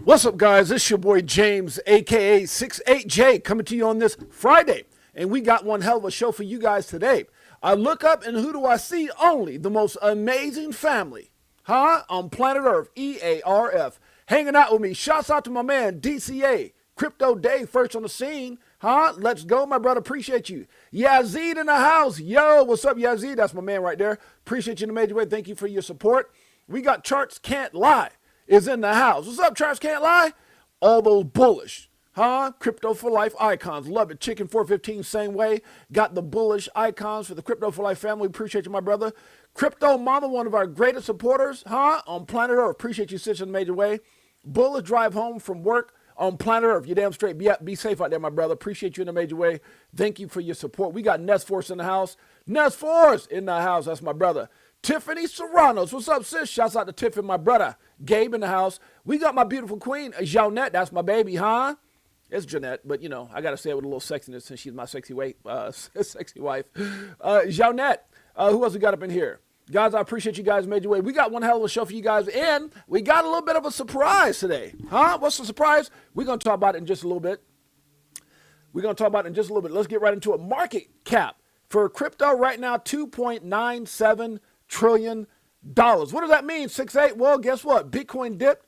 What's up, guys? It's your boy James, aka 68J, coming to you on this Friday. And we got one hell of a show for you guys today. I look up and who do I see? Only the most amazing family, on planet Earth, EARF. Hanging out with me. Shouts out to my man, DCA, Crypto Dave, first on the scene. Let's go, my brother. Appreciate you. Yazid in the house. Yo, what's up, Yazid? That's my man right there. Appreciate you in a major way. Thank you for your support. We got Charts Can't Lie is in the house. What's up, Charts Can't Lie? All those bullish, Crypto for Life icons. Love it. Chicken 415, same way. Got the bullish icons for the Crypto for Life family. Appreciate you, my brother. Crypto Mama, one of our greatest supporters, on planet Earth. Appreciate you, sis, in a major way. Bullish drive home from work on planet Earth. You damn straight. Be safe out there, my brother. Appreciate you in a major way. Thank you for your support. We got Nest Force in the house. Nest Force in the house. That's my brother. Tiffany Serranos. What's up, sis? Shouts out to Tiff and my brother. Gabe in the house. We got my beautiful queen, Jeanette. That's my baby, It's Jeanette, but, you know, I got to say it with a little sexiness since she's my sexy wife. Jeanette. Who else we got up in here? Guys, I appreciate you guys made your way. We got one hell of a show for you guys, and we got a little bit of a surprise today. What's the surprise? We're going to talk about it in just a little bit. Let's get right into it. Market cap for crypto right now, $2.97 trillion. What does that mean, 6'8"? Well, guess what? Bitcoin dipped,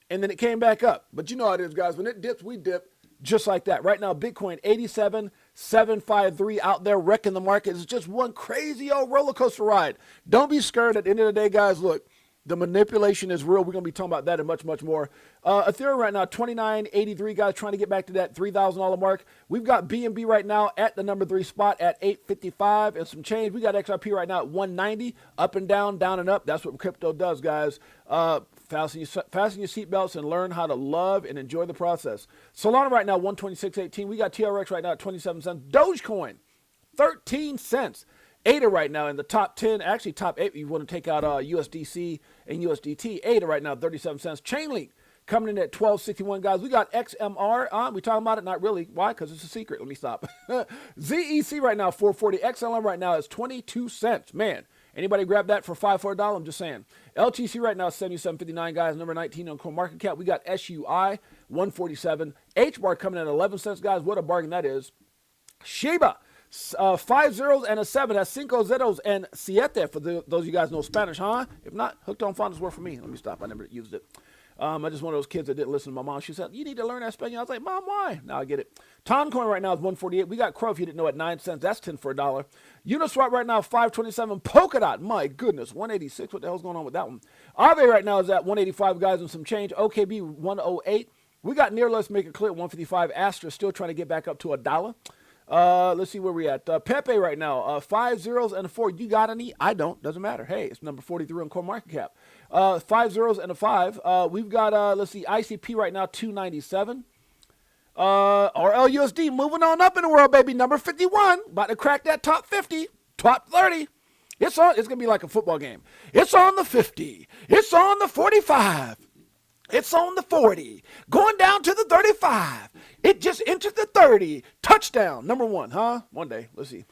and then it came back up. But you know how it is, guys. When it dips, we dip just like that. Right now, Bitcoin, 87,753 out there wrecking the market. It's just one crazy old roller coaster ride. Don't be scared. At the end of the day, guys, look, the manipulation is real. We're going to be talking about that and much, much more. Ethereum right now, 29.83, guys, trying to get back to that $3,000 mark. We've got BNB right now at the number 3 spot at 855 and some change. We got XRP right now at 190, up and down and up. That's what crypto does, guys. Fasten your seatbelts and learn how to love and enjoy the process. Solana right now, 126.18. We got TRX right now at 27 cents. Dogecoin, 13 cents. ADA right now in the top 10, actually top 8. You want to take out USDC and USDT. ADA right now, 37 cents. Chainlink coming in at 12.61, guys. We got XMR. We talking about it? Not really. Why? Because it's a secret. Let me stop. ZEC right now, 440. XLM right now is 22 cents. Man, anybody grab that for $5 I'm just saying. LTC right now is 77.59, guys. Number 19 on CoinMarketCap. We got SUI, 147. HBAR coming in at 11 cents, guys. What a bargain that is. Shiba. 5 zeros and a 7. That's cinco zeros and siete for those of you guys know Spanish, If not, hooked on phonics work for me. Let me stop. I never used it. I just one of those kids that didn't listen to my mom. She said, you need to learn that Spanish. I was like, Mom, why? Now I get it. Toncoin right now is 148. We got Crow, if you didn't know, at 9 cents. That's 10 for $1. Uniswap right now, 527. Polkadot, my goodness, 186. What the hell's going on with that one? Aave right now is at 185, guys, and some change. OKB, 108. We got near, let's make it clear, 155. Astra still trying to get back up to $1. Let's see where we at. Pepe right now, 5 zeros and a 4. You got any? I don't. Doesn't matter. Hey, it's number 43 on CoinMarketCap. 5 zeros and a 5. We've got, let's see, ICP right now, 297. RLUSD moving on up in the world, baby. Number 51. About to crack that top 50, top 30. It's going to be like a football game. It's on the 50. It's on the 45. It's on the 40, going down to the 35. It just entered the 30. Touchdown, number 1, One day, let's see.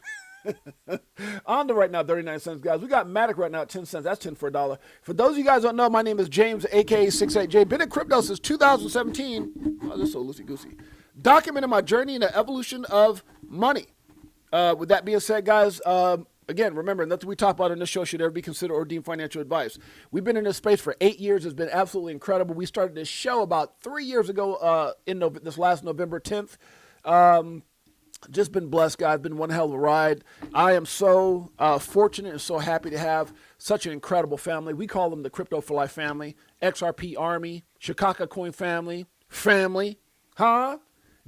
On to right now, 39 cents, guys. We got Matic right now at 10 cents. That's 10 for $1. For those of you guys who don't know, my name is James, aka 68J. Been in crypto since 2017. Oh, this is so loosey-goosey. Documenting my journey in the evolution of money. With that being said, guys, again, remember, nothing we talk about in this show should ever be considered or deemed financial advice. We've been in this space for 8 years. It's been absolutely incredible. We started this show about 3 years ago this last November 10th. Just been blessed, guys. Been one hell of a ride. I am so fortunate and so happy to have such an incredible family. We call them the Crypto for Life family, XRP Army, Chicago Coin family,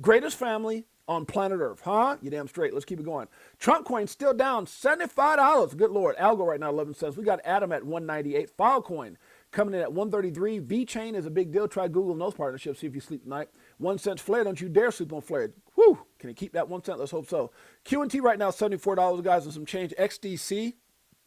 greatest family on planet Earth, You damn straight. Let's keep it going. Trump coin still down $75. Good Lord. Algo right now, 11 cents. We got Atom at 198. Filecoin coming in at 133. V-Chain is a big deal. Try Google and those partnerships. See if you sleep tonight. 1 cent Flare. Don't you dare sleep on Flare. Whew. Can you keep that 1 cent? Let's hope so. QNT right now, $74, guys, and some change. XDC,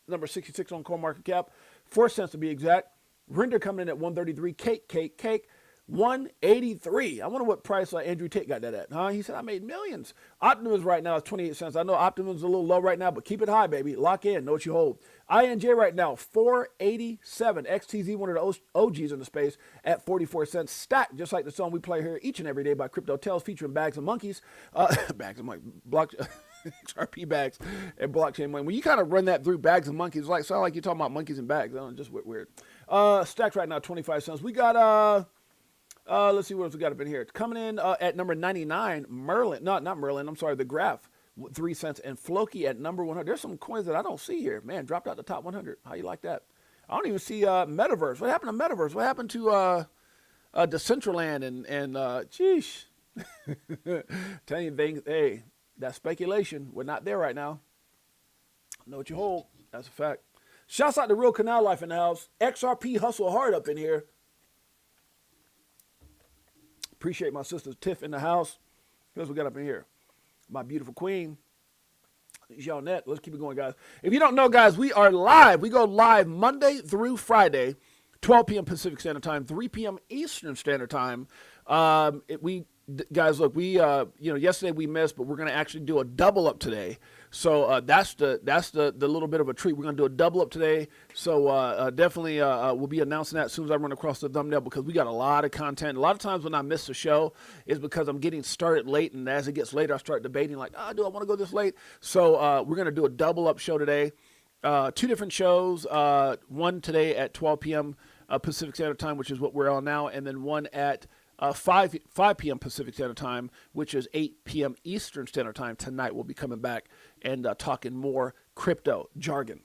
number 66 on CoinMarketCap. 4 cents to be exact. Render coming in at 133. Cake. 183. I wonder what price Andrew Tate got that at. Huh? He said, I made millions. Optimus right now is 28 cents. I know Optimus is a little low right now, but keep it high, baby. Lock in. Know what you hold. INJ right now, 487. XTZ, one of the OGs in the space, at 44 cents. Stacked, just like the song we play here each and every day by Crypto Tales, featuring Bags of Monkeys. Bags of Monkeys. XRP bags and blockchain money. When you kind of run that through Bags of Monkeys, like sound like you're talking about monkeys and bags. I don't know, just weird. Stacked right now, 25 cents. We got let's see what else we got up in here. It's coming in at number 99, Merlin. No, not Merlin. I'm sorry, the Graph, 3 cents, and Floki at number 100. There's some coins that I don't see here. Man, dropped out the top 100. How you like that? I don't even see Metaverse. What happened to Metaverse? What happened to Decentraland and sheesh. Tell you things, hey, that speculation, we're not there right now. Know what you hold. That's a fact. Shouts out to Real Canal Life in the house. XRP Hustle Hard up in here. Appreciate my sister Tiff in the house. Here's what we got up in here. My beautiful queen. Jeanette. Let's keep it going, guys. If you don't know, guys, we are live. We go live Monday through Friday, 12 p.m. Pacific Standard Time, 3 p.m. Eastern Standard Time. Guys, look, we yesterday we missed, but we're going to actually do a double up today. So that's the little bit of a treat. We're going to do a double up today. So definitely we'll be announcing that as soon as I run across the thumbnail, because we got a lot of content. A lot of times when I miss the show is because I'm getting started late, and as it gets later, I start debating like, do I want to go this late? So we're going to do a double up show today. 2 different shows. One today at 12 p.m. Pacific Standard Time, which is what we're on now, and then one at 5 p.m. Pacific Standard Time, which is 8 p.m. Eastern Standard Time. Tonight we'll be coming back and talking more crypto jargon.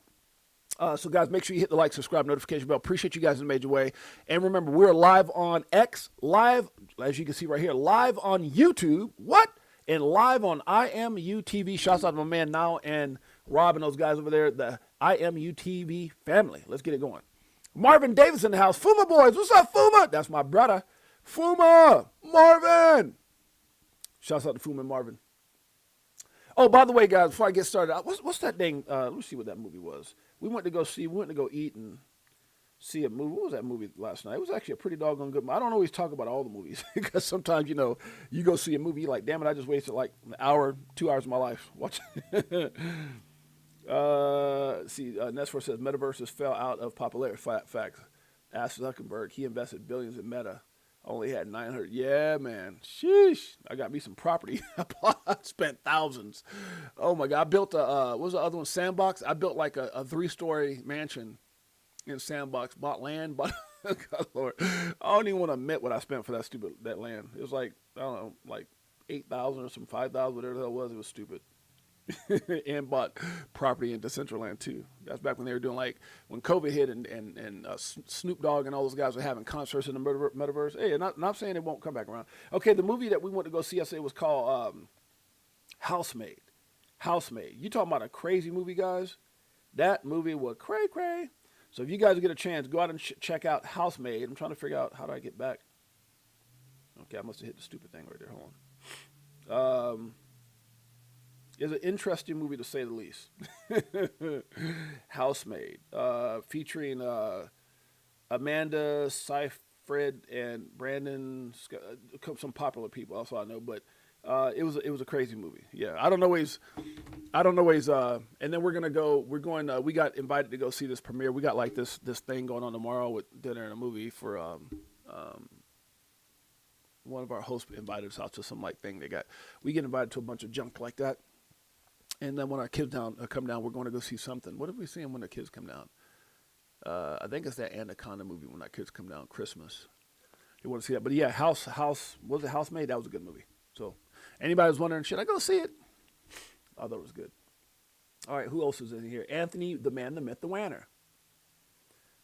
So, guys, make sure you hit the like, subscribe, notification bell. Appreciate you guys in a major way. And remember, we're live on X, live, as you can see right here, live on YouTube. What? And live on IMU TV. Shouts out to my man Now and Rob and those guys over there, the IMU TV family. Let's get it going. Marvin Davis in the house. Fuma boys. What's up, Fuma? That's my brother. Fuma, Marvin. Shouts out to Fuma and Marvin. Oh, by the way, guys, before I get started, what's that thing? Let me see what that movie was. We went to go eat and see a movie. What was that movie last night? It was actually a pretty doggone good movie. I don't always talk about all the movies because sometimes, you go see a movie, you're like, damn it, I just wasted like an hour, 2 hours of my life watching. Nesfor says metaverses fell out of popularity. Facts. Ask Zuckerberg. He invested billions in Meta. Only had 900. Yeah, man. Sheesh. I got me some property. I spent thousands. Oh, my God. I built what was the other one? Sandbox. I built like a 3-story mansion in Sandbox. Bought land. God, Lord. I don't even want to admit what I spent for that land. It was like, I don't know, like 8,000 or some 5,000, whatever the hell it was. It was stupid. And bought property in Decentraland too. That's back when they were doing like when COVID hit and Snoop Dogg and all those guys were having concerts in the metaverse. Hey, not saying it won't come back around. Okay, the movie that we went to go see yesterday was called Housemaid. Housemaid. You talking about a crazy movie, guys? That movie was cray. So if you guys get a chance, go out and check out Housemaid. I'm trying to figure out how do I get back. Okay, I must have hit the stupid thing right there. Hold on. It's an interesting movie to say the least. Housemaid, featuring Amanda Seyfried and Brandon, some popular people. Also, I know, but it was a crazy movie. Yeah, I don't know ways. And then we got invited to go see this premiere. We got like this thing going on tomorrow with dinner and a movie for one of our hosts invited us out to some like thing we get invited to a bunch of junk like that. And then when our kids come down, we're going to go see something. What are we seeing when the kids come down? I think it's that Anaconda movie when our kids come down, Christmas. You want to see that? But yeah, was it Housemaid? That was a good movie. So anybody was wondering, should I go see it? I thought it was good. All right, who else is in here? Anthony, the man, the myth, the wanner.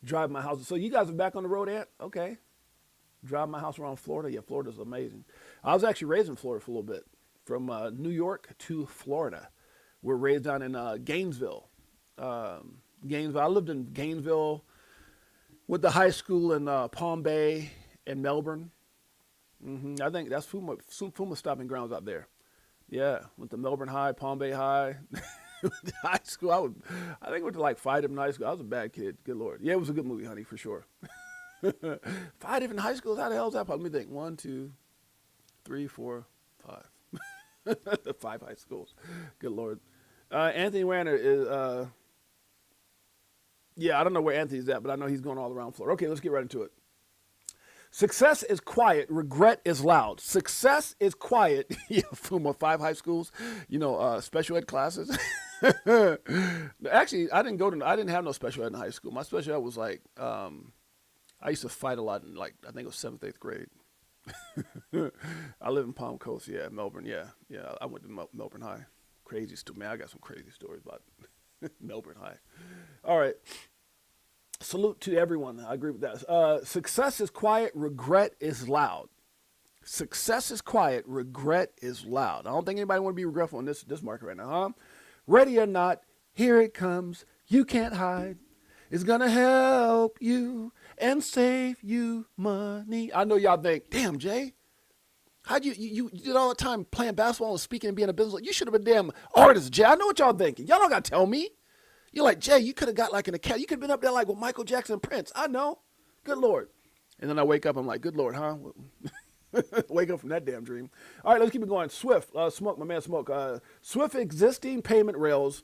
Drive my house. So you guys are back on the road, Ant? Okay. Drive my house around Florida. Yeah, Florida's amazing. I was actually raised in Florida for a little bit. From New York to Florida. We're raised down in Gainesville. I lived in Gainesville with the high school in Palm Bay and Melbourne. I think that's Fuma stopping grounds out there. Yeah, went to Melbourne High, Palm Bay High. High school, I think I went to like 5 different high schools. I was a bad kid. Good Lord. Yeah, it was a good movie, honey, for sure. 5 different high schools? How the hell is that? Let me think. 1, 2, 3, 4, 5. 5 high schools. Good Lord. Anthony Warner is, yeah, I don't know where Anthony's at, but I know he's going all around Florida. Okay, let's get right into it. Success is quiet. Regret is loud. Success is quiet. From 5 high schools, special ed classes. Actually, I didn't have no special ed in high school. My special ed was like, I used to fight a lot in I think it was 7th, 8th grade. I live in Palm Coast, Melbourne, yeah. I went to Melbourne High. Crazy story, man. I got some crazy stories about Melbourne High. All right. Salute to everyone. I agree with that. Success is quiet. Regret is loud. Success is quiet. Regret is loud. I don't think anybody want to be regretful in this market right now, huh? Ready or not, here it comes. You can't hide. It's going to help you and save you money. I know y'all think, damn, Jay, how'd you did all the time playing basketball and speaking and being a business? You should have been damn artist, Jay. I know what y'all thinking. Y'all don't got to tell me. You're like, Jay, you could have got like an account. You could have been up there like with Michael Jackson and Prince. I know. Good Lord. And then I wake up, I'm like, good Lord, huh? Wake up from that damn dream. All right, let's keep it going. Swift, Smoke, my man Smoke. Swift existing payment rails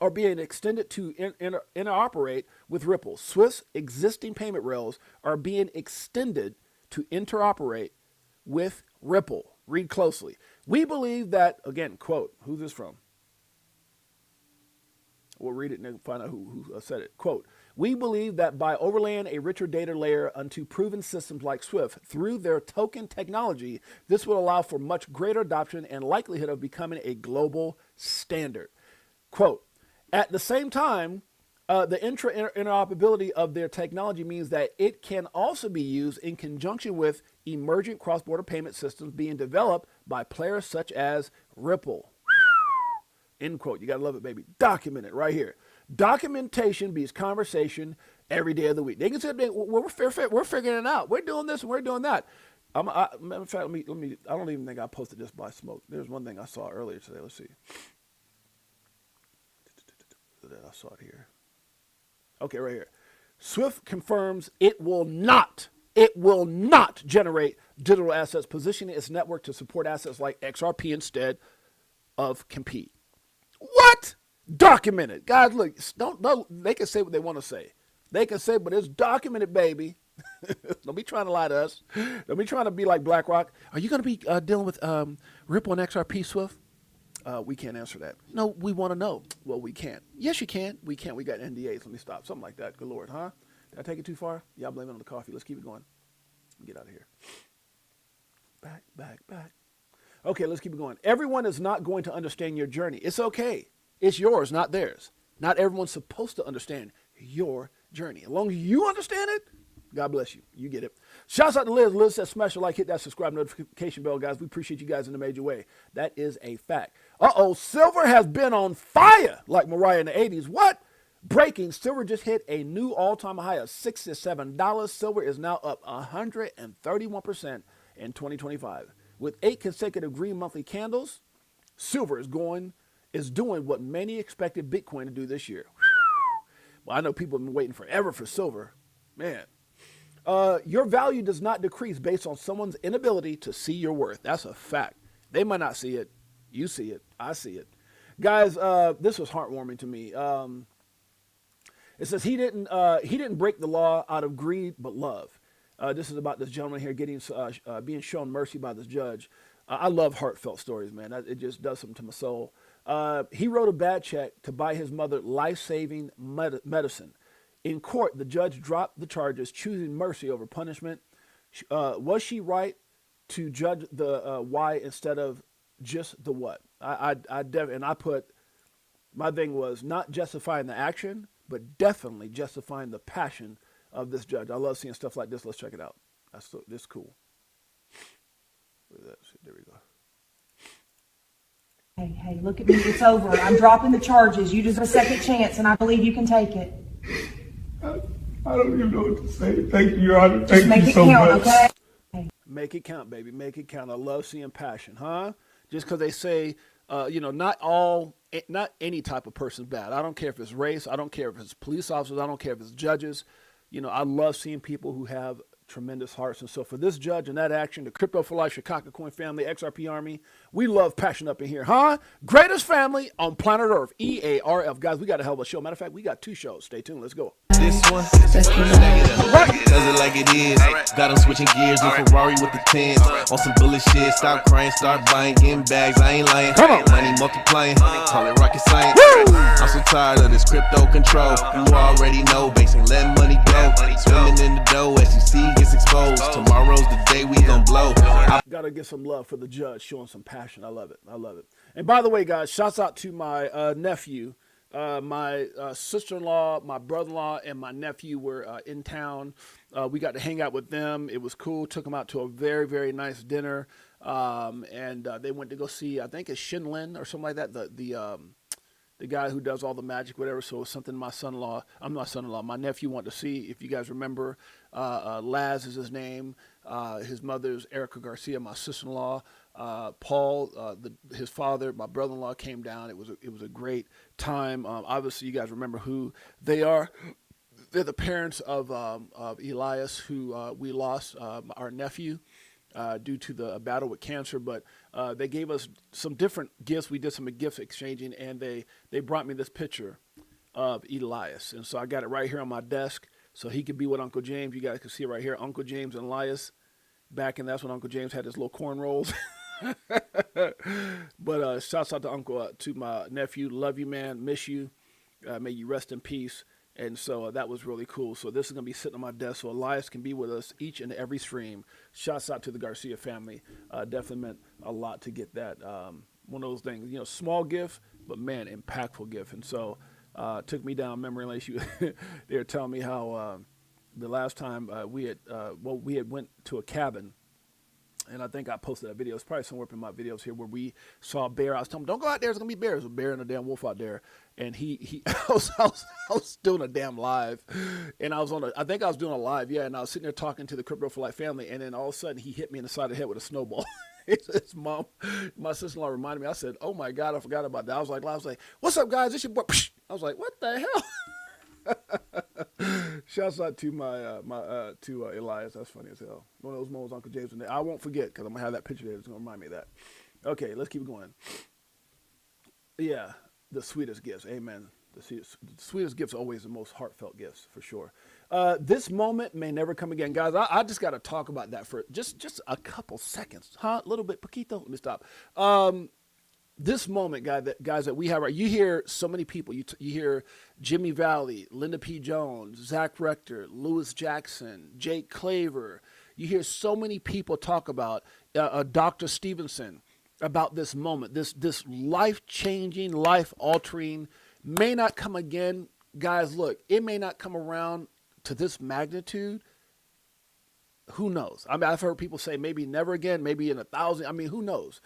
are being extended to interoperate with Ripple. Swift's existing payment rails are being extended to interoperate with Ripple. Read closely. We believe that, again, quote, who's this from? We'll read it and find out who said it. Quote, we believe that by overlaying a richer data layer onto proven systems like Swift through their token technology, this will allow for much greater adoption and likelihood of becoming a global standard. Quote, at the same time, the interoperability of their technology means that it can also be used in conjunction with emergent cross-border payment systems being developed by players such as Ripple. End quote. You got to love it, baby. Document it right here. Documentation beats conversation every day of the week. They can say, we're figuring it out. We're doing this and we're doing that. Matter of fact, let me. I don't even think I posted this by Smoke. There's one thing I saw earlier today. Let's see. I saw it here. Okay, right here. Swift confirms it will not generate digital assets, positioning its network to support assets like XRP instead of compete. What? Documented. Guys, look, don't they can say what they want to say. They can say, but it's documented, baby. Don't be trying to lie to us. Don't be trying to be like BlackRock. Are you going to be dealing with Ripple and XRP, Swift? We can't answer that. No, we want to know. Well, we can't. Yes, you can. We can't. We got NDAs. Let me stop. Something like that. Good Lord, huh? Did I take it too far? Y'all blame it on the coffee. Let's keep it going. Get out of here. Back. Okay, let's keep it going. Everyone is not going to understand your journey. It's okay. It's yours, not theirs. Not everyone's supposed to understand your journey. As long as you understand it, God bless you. You get it. Shouts out to Liz. Liz says smash a like, hit that subscribe notification bell, guys. We appreciate you guys in a major way. That is a fact. Silver has been on fire like Mariah in the 80s. What? Breaking. Silver just hit a new all-time high of $67. Silver is now up 131% in 2025. With 8 consecutive green monthly candles, silver is doing what many expected Bitcoin to do this year. Well, I know people have been waiting forever for silver. Man. Your value does not decrease based on someone's inability to see your worth. That's a fact. They might not see it. You see it. I see it. Guys, this was heartwarming to me. It says he didn't break the law out of greed but love. This is about this gentleman here being shown mercy by this judge. I love heartfelt stories, man. It just does something to my soul. He wrote a bad check to buy his mother life-saving medicine. In court, the judge dropped the charges, choosing mercy over punishment. Was she right to judge the why instead of just the what? My thing was not justifying the action, but definitely justifying the passion of this judge. I love seeing stuff like this. Let's check it out. This is cool. There we go. Hey, look at me. It's over. I'm dropping the charges. You deserve a second chance, and I believe you can take it. I don't even know what to say. Thank you, Your Honor. Thank you so much. Okay? Make it count, baby. Make it count. I love seeing passion, huh? Just because they say, not any type of person's bad. I don't care if it's race. I don't care if it's police officers. I don't care if it's judges. I love seeing people who have tremendous hearts. And so for this judge and that action, the Crypto for Life Chicago Coin family, XRP Army, we love passion up in here, huh? Greatest family on planet Earth, EARF. Guys, we got a hell of a show. Matter of fact, we got 2 shows. Stay tuned. Let's go. This one, does it like it is. Got them switching gears, new Ferrari with the tens. On some bullet shit, stop crying, start buying, getting bags. I ain't lying. Money multiplying, call it rocket science. I'm so tired of this crypto control. You already know, basing let money go. Swimming in the dough, SEC gets exposed. Tomorrow's the day we gon' blow. Gotta give some love for the judge, showing some passion. I love it. I love it. And by the way, guys, shouts out to my nephew. My sister-in-law, my brother-in-law, and my nephew were in town. We got to hang out with them. It was cool. Took them out to a very, very nice dinner. And they went to go see, I think it's Shin Lin or something like that, the guy who does all the magic, whatever. So it was something my nephew wanted to see. If you guys remember, Laz is his name. His mother's Erica Garcia, my sister-in-law. Paul, his father, my brother-in-law came down. It was a great time. Obviously, you guys remember who they are. They're the parents of Elias, who we lost, our nephew, due to the battle with cancer. But they gave us some different gifts. We did some gift exchanging, and they brought me this picture of Elias. And so I got it right here on my desk so he could be with Uncle James. You guys can see it right here, Uncle James and Elias. Back in that's when Uncle James had his little cornrows. But shouts out to Uncle, to my nephew. Love you, man. Miss you. May you rest in peace. And so that was really cool. So this is going to be sitting on my desk so Elias can be with us each and every stream. Shouts out to the Garcia family. Definitely meant a lot to get that. One of those things, small gift, but man, impactful gift. And so took me down memory lane. They were telling me how the last time we had went to a cabin. And I think I posted that video. It's probably somewhere up in my videos here where we saw a bear. I was telling him, don't go out there. There's going to be bears. There's a bear and a damn wolf out there. And I was doing a damn live. And I think I was doing a live, yeah. And I was sitting there talking to the Crypto for Life family. And then all of a sudden, he hit me in the side of the head with a snowball. His mom, my sister-in-law reminded me. I said, oh, my God, I forgot about that. I was like, what's up, guys? This your boy. I was like, what the hell? Shouts out to to Elias. That's funny as hell. One of those moments Uncle James and I won't forget because I'm gonna have that picture there. It's gonna remind me of that. Okay, let's keep going. Yeah, the sweetest gifts. Amen. The sweetest gifts are always the most heartfelt gifts for sure. This moment may never come again, guys. I just got to talk about that for just a couple seconds, huh? A little bit, poquito. Let me stop. This moment, guys, that we have, right? You hear so many people. You hear Jimmy Valley, Linda P. Jones, Zach Rector, Lewis Jackson, Jake Claver. You hear so many people talk about Dr. Stevenson, about this moment, this life-changing, life-altering, may not come again. Guys, look, it may not come around to this magnitude. Who knows? I mean, I've heard people say maybe never again, maybe in 1,000. I mean, who knows?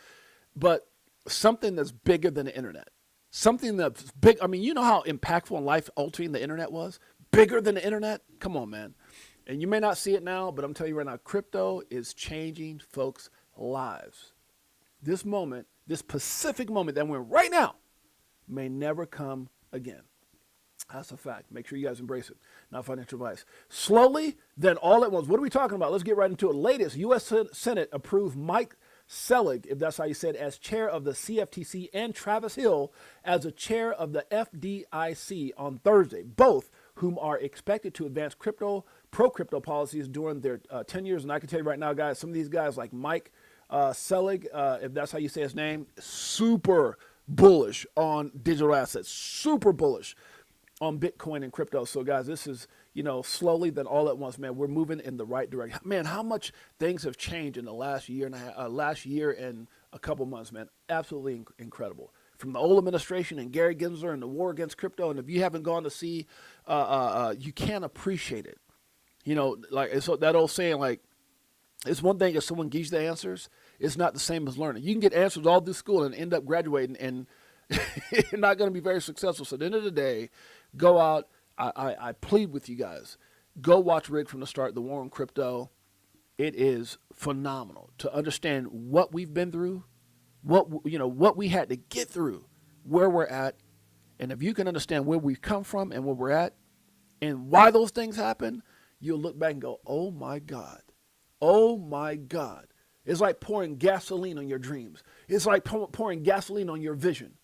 But something that's bigger than the internet. Something that's big. I mean, you know how impactful and life-altering the internet was? Bigger than the internet? Come on, man. And you may not see it now, but I'm telling you right now, crypto is changing folks' lives. This moment, this specific moment that we're in right now, may never come again. That's a fact. Make sure you guys embrace it. Not financial advice. Slowly, then all at once. What are we talking about? Let's get right into it. Latest, U.S. Senate approved Mike Selig, if that's how you said, as chair of the CFTC, and Travis Hill as the chair of the FDIC on Thursday, both whom are expected to advance pro-crypto policies during their 10 years. And I can tell you right now, guys, some of these guys like Mike Selig, if that's how you say his name, super bullish on digital assets, super bullish on Bitcoin and crypto. So, guys, this is, slowly then all at once, man, we're moving in the right direction. Man, how much things have changed in the last year and a couple months, man. Absolutely incredible. From the old administration and Gary Gensler and the war against crypto. And if you haven't gone to see, you can't appreciate it. Like it's that old saying, like, it's one thing if someone gives you the answers. It's not the same as learning. You can get answers all through school and end up graduating and you're not going to be very successful. So at the end of the day, go out. I plead with you guys. Go watch Rig from the Start, The War on Crypto. It is phenomenal to understand what we've been through, what we had to get through, where we're at. And if you can understand where we've come from and where we're at and why those things happen, you'll look back and go, oh my God. Oh my God. It's like pouring gasoline on your dreams. It's like pouring gasoline on your vision.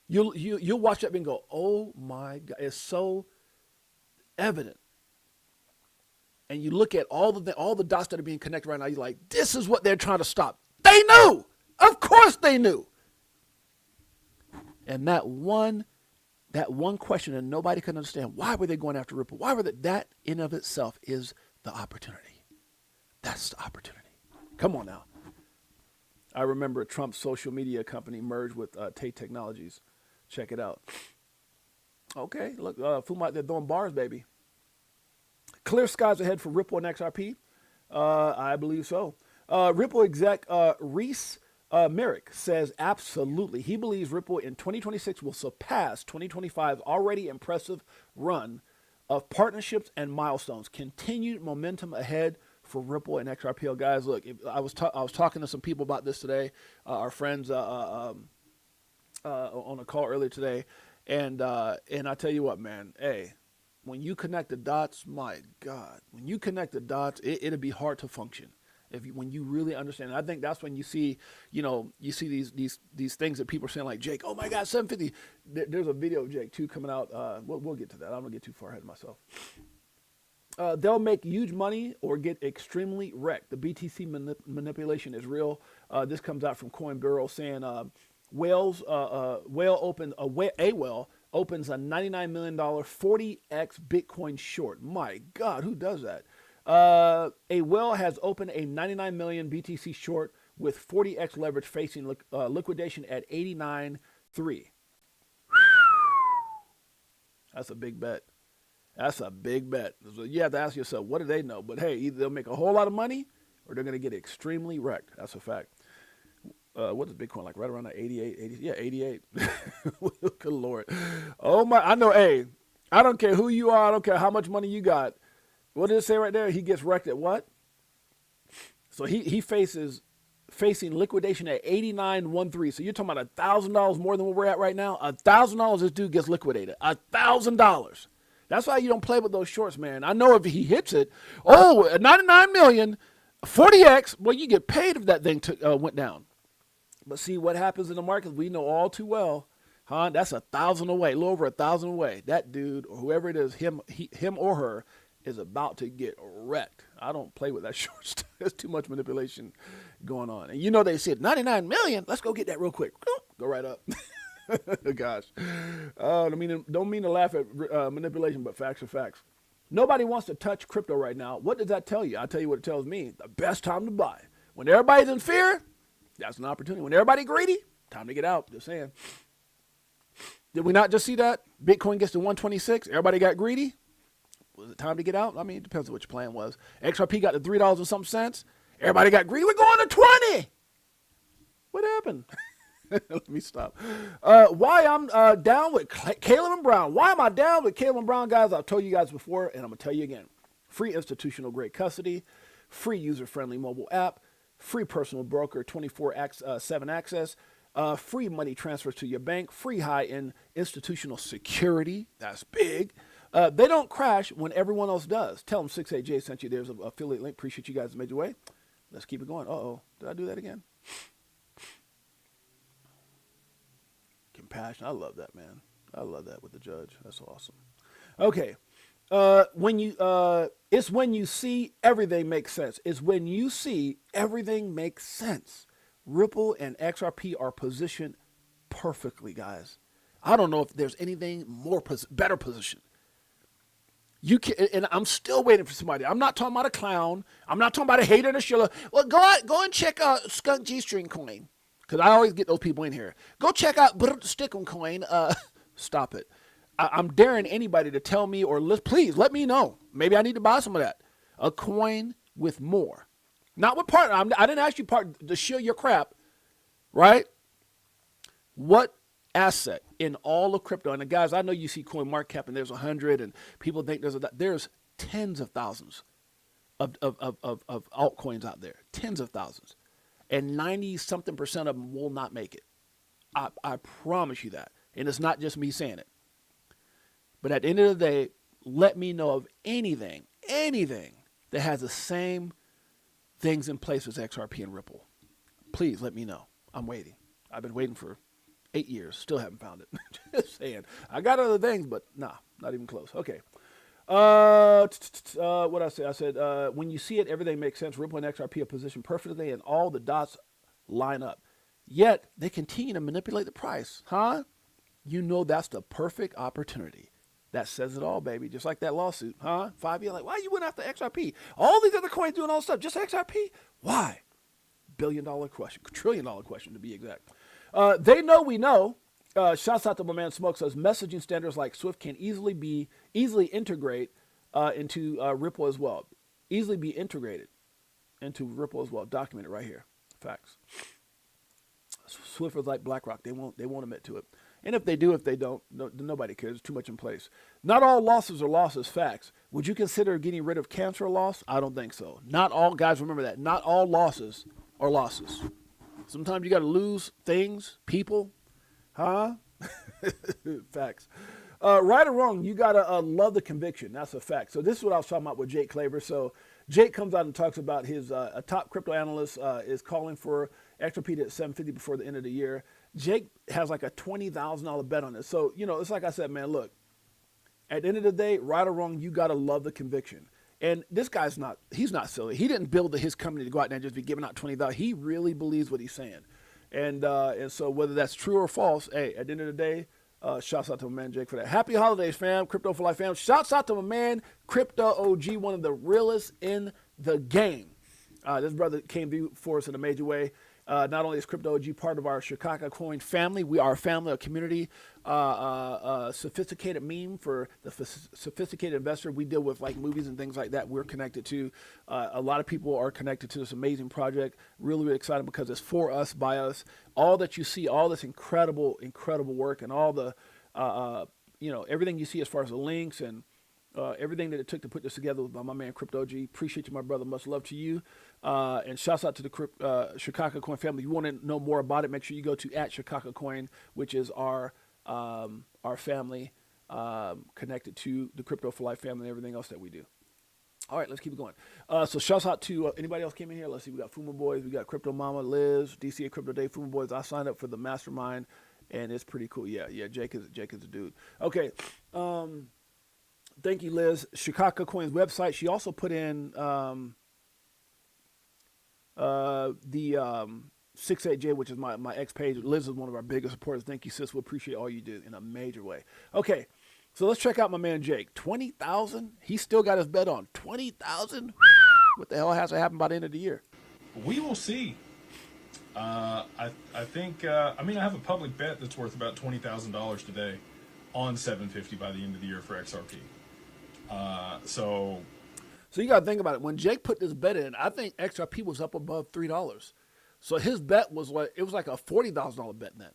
You'll watch that and go, oh my God. It's so evident. And you look at all the dots that are being connected right now, you're like, this is what they're trying to stop. They knew. Of course they knew. And that one question that nobody can understand, why were they going after Ripple? Why were they? That in of itself is the opportunity. That's the opportunity. Come on now. I remember Trump's social media company merged with Tate Technologies. Check it out. Okay, look, Fuma out there throwing bars, baby. Clear skies ahead for Ripple and XRP? I believe so. Ripple exec Reese Merrick says absolutely. He believes Ripple in 2026 will surpass 2025's already impressive run of partnerships and milestones. Continued momentum ahead for Ripple and XRP. Guys, look, I was talking to some people about this today. Our friends on a call earlier today, and I tell you what, man, hey, when you connect the dots, my God, when you connect the dots, it'll be hard to function. When you really understand, and I think that's when you see these things that people are saying, like, Jake, oh my God, 750. There's a video of Jake too coming out. We'll get to that. I don't want to get too far ahead of myself. They'll make huge money or get extremely wrecked. The BTC manipulation is real. This comes out from Coin Bureau saying whale opens a $99 million 40x Bitcoin short. My God, who does that? A whale has opened a 99 million BTC short with 40x leverage facing liquidation at 89.3. That's a big bet. That's a big bet. So you have to ask yourself, what do they know? But hey, either they'll make a whole lot of money or they're going to get extremely wrecked. That's a fact. What is Bitcoin like? Right around that 88, 80? Yeah, 88. Good Lord. Oh my, I know, hey, I don't care who you are. I don't care how much money you got. What did it say right there? He gets wrecked at what? So he facing liquidation at 89.13. So you're talking about $1,000 more than what we're at right now. $1,000 this dude gets liquidated. $1,000. That's why you don't play with those shorts, man. I know if he hits it, 99 million, 40x, well, you get paid if that thing went down. But see what happens in the market, we know all too well, huh? That's 1,000 away, a little over 1,000 away. That dude, or whoever it is, him or her, is about to get wrecked. I don't play with that short stuff. There's too much manipulation going on. And you know they said 99 million. Let's go get that real quick. Go right up. Gosh. Don't mean to laugh at manipulation, but facts are facts. Nobody wants to touch crypto right now. What does that tell you? I'll tell you what it tells me. The best time to buy. When everybody's in fear, that's an opportunity. When everybody's greedy, time to get out. Just saying. Did we not just see that? Bitcoin gets to 126. Everybody got greedy. Was it time to get out? I mean, it depends on what your plan was. XRP got to $3 and some cents. Everybody got greedy. We're going to 20. What happened? Let me stop. Why I'm down with Caleb and Brown. Why am I down with Caleb and Brown, guys? I've told you guys before, and I'm going to tell you again. Free institutional grade custody, free user-friendly mobile app, free personal broker 24/7 access, free money transfers to your bank, free high-end institutional security. That's big. They don't crash when everyone else does. Tell them 68J sent you. There's an affiliate link. Appreciate you guys made your way. Let's keep it going. Uh-oh. Did I do that again? Compassion. I love that, man. I love that with the judge. That's awesome. Okay. It's when you see everything makes sense. It's when you see everything makes sense. Ripple and XRP are positioned perfectly, guys. I don't know if there's anything better positioned. You can, and I'm still waiting for somebody. I'm not talking about a clown. I'm not talking about a hater and a shiller. Well, go and check out Skunk G-String Coin, because I always get those people in here. Go check out Stickum Coin. Stop it. I'm daring anybody to tell me or please let me know. Maybe I need to buy some of that. A coin with more, not with partner. I didn't ask you to shill your crap, right? What asset in all of crypto? And guys, I know you see CoinMarketCap and there's 100, and people think there's tens of thousands of altcoins out there, tens of thousands, and 90-something% of them will not make it. I promise you that, and it's not just me saying it. But at the end of the day, let me know of anything that has the same things in place as XRP and Ripple. Please let me know. I'm waiting. I've been waiting for 8 years. Still haven't found it. Just saying. I got other things, but nah, not even close. Okay. What I say? I said, when you see it, everything makes sense. Ripple and XRP are positioned perfectly, and all the dots line up. Yet they continue to manipulate the price, huh? You know that's the perfect opportunity. That says it all, baby. Just like that lawsuit, huh? 5 years, like, why you went after XRP? All these other coins doing all this stuff, just XRP? Why? $1 billion question, $1 trillion question to be exact. They know we know. Shouts out to my man Smoke, says messaging standards like Swift can easily integrate into Ripple as well. Easily be integrated into Ripple as well. Documented right here. Facts. Swift is like BlackRock. They won't admit to it. And if they do, if they don't, nobody cares. There's too much in place. Not all losses are losses. Facts. Would you consider getting rid of cancer a loss? I don't think so. Not all, guys, remember that. Not all losses are losses. Sometimes you got to lose things, people. Huh? Facts. Right or wrong, you got to love the conviction. That's a fact. So this is what I was talking about with Jake Klaver. So Jake comes out and talks about his a top crypto analyst is calling for XRP at 750 before the end of the year. Jake has like a $20,000 bet on it. So, you know, it's like I said, man, look, at the end of the day, right or wrong, you got to love the conviction. And this guy's he's not silly. He didn't build his company to go out there and just be giving out $20,000. He really believes what he's saying. And so whether that's true or false, hey, at the end of the day, shouts out to my man Jake for that. Happy holidays, fam. Crypto for Life, fam. Shouts out to my man Crypto OG, one of the realest in the game. This brother came through for us in a major way. Not only is Crypto OG part of our Chicago Coin family, we are a family, a community, sophisticated meme for the sophisticated investor. We deal with like movies and things like that. We're connected to. A lot of people are connected to this amazing project. Really, really excited because it's for us, by us. All that you see, all this incredible, incredible work, and all the, everything you see as far as the links and everything that it took to put this together by my man Crypto OG. Appreciate you, my brother. Much love to you. And shouts out to the Chicago Coin family. If you want to know more about it, make sure you go to @Chicago Coin, which is our family connected to the Crypto for Life family and everything else that we do. All right, let's keep it going. So shouts out to anybody else came in here. Let's see. We got Fuma Boys. We got Crypto Mama, Liz, DCA Crypto Day, Fuma Boys. I signed up for the mastermind, and it's pretty cool. Yeah. Jake is a dude. Okay. Thank you, Liz. Chicago Coin's website. She also put in the 68J, which is my ex page. Liz is one of our biggest supporters. Thank you, sis. We appreciate all you do in a major way. Okay, so let's check out my man Jake. 20,000. He still got his bet on 20,000. What the hell has to happen by the end of the year? We will see. I think. I have a public bet that's worth about $20,000 today on 750 by the end of the year for XRP. So you got to think about it. When Jake put this bet in, I think XRP was up above $3. So his bet was like a $40,000 bet then.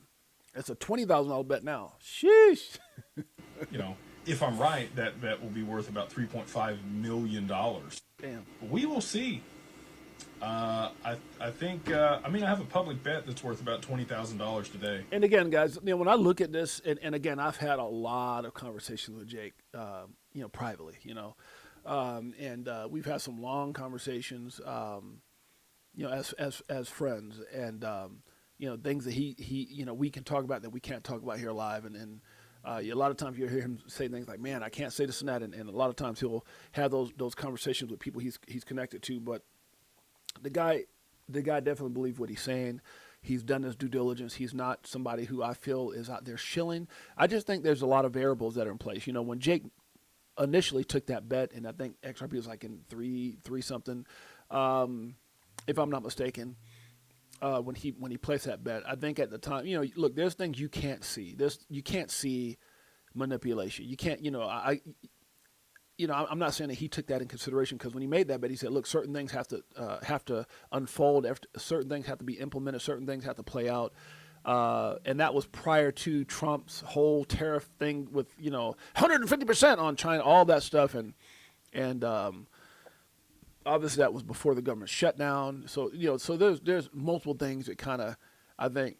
It's a $20,000 bet now. Sheesh. If I'm right, that bet will be worth about $3.5 million. Damn. We will see. I think. I have a public bet that's worth about $20,000 today. And again, guys, when I look at this, and again, I've had a lot of conversations with Jake, privately, and we've had some long conversations, as friends, and things that he we can talk about that we can't talk about here live, and a lot of times you hear him say things like, "Man, I can't say this and that," and a lot of times he'll have those conversations with people he's connected to, but the guy definitely believes what he's saying. He's done his due diligence. He's not somebody who I feel is out there shilling. I just think there's a lot of variables that are in place. When Jake initially took that bet, and I think XRP was like in three something, if I'm not mistaken, when he placed that bet, I think at the time, look, there's things you can't see. You can't see manipulation. You can't, I'm not saying that he took that in consideration, because when he made that bet, he said, look, certain things have to unfold, certain things have to be implemented, certain things have to play out. And that was prior to Trump's whole tariff thing with, 150% on China, all that stuff. And obviously that was before the government shutdown. So, so there's multiple things that kind of, I think,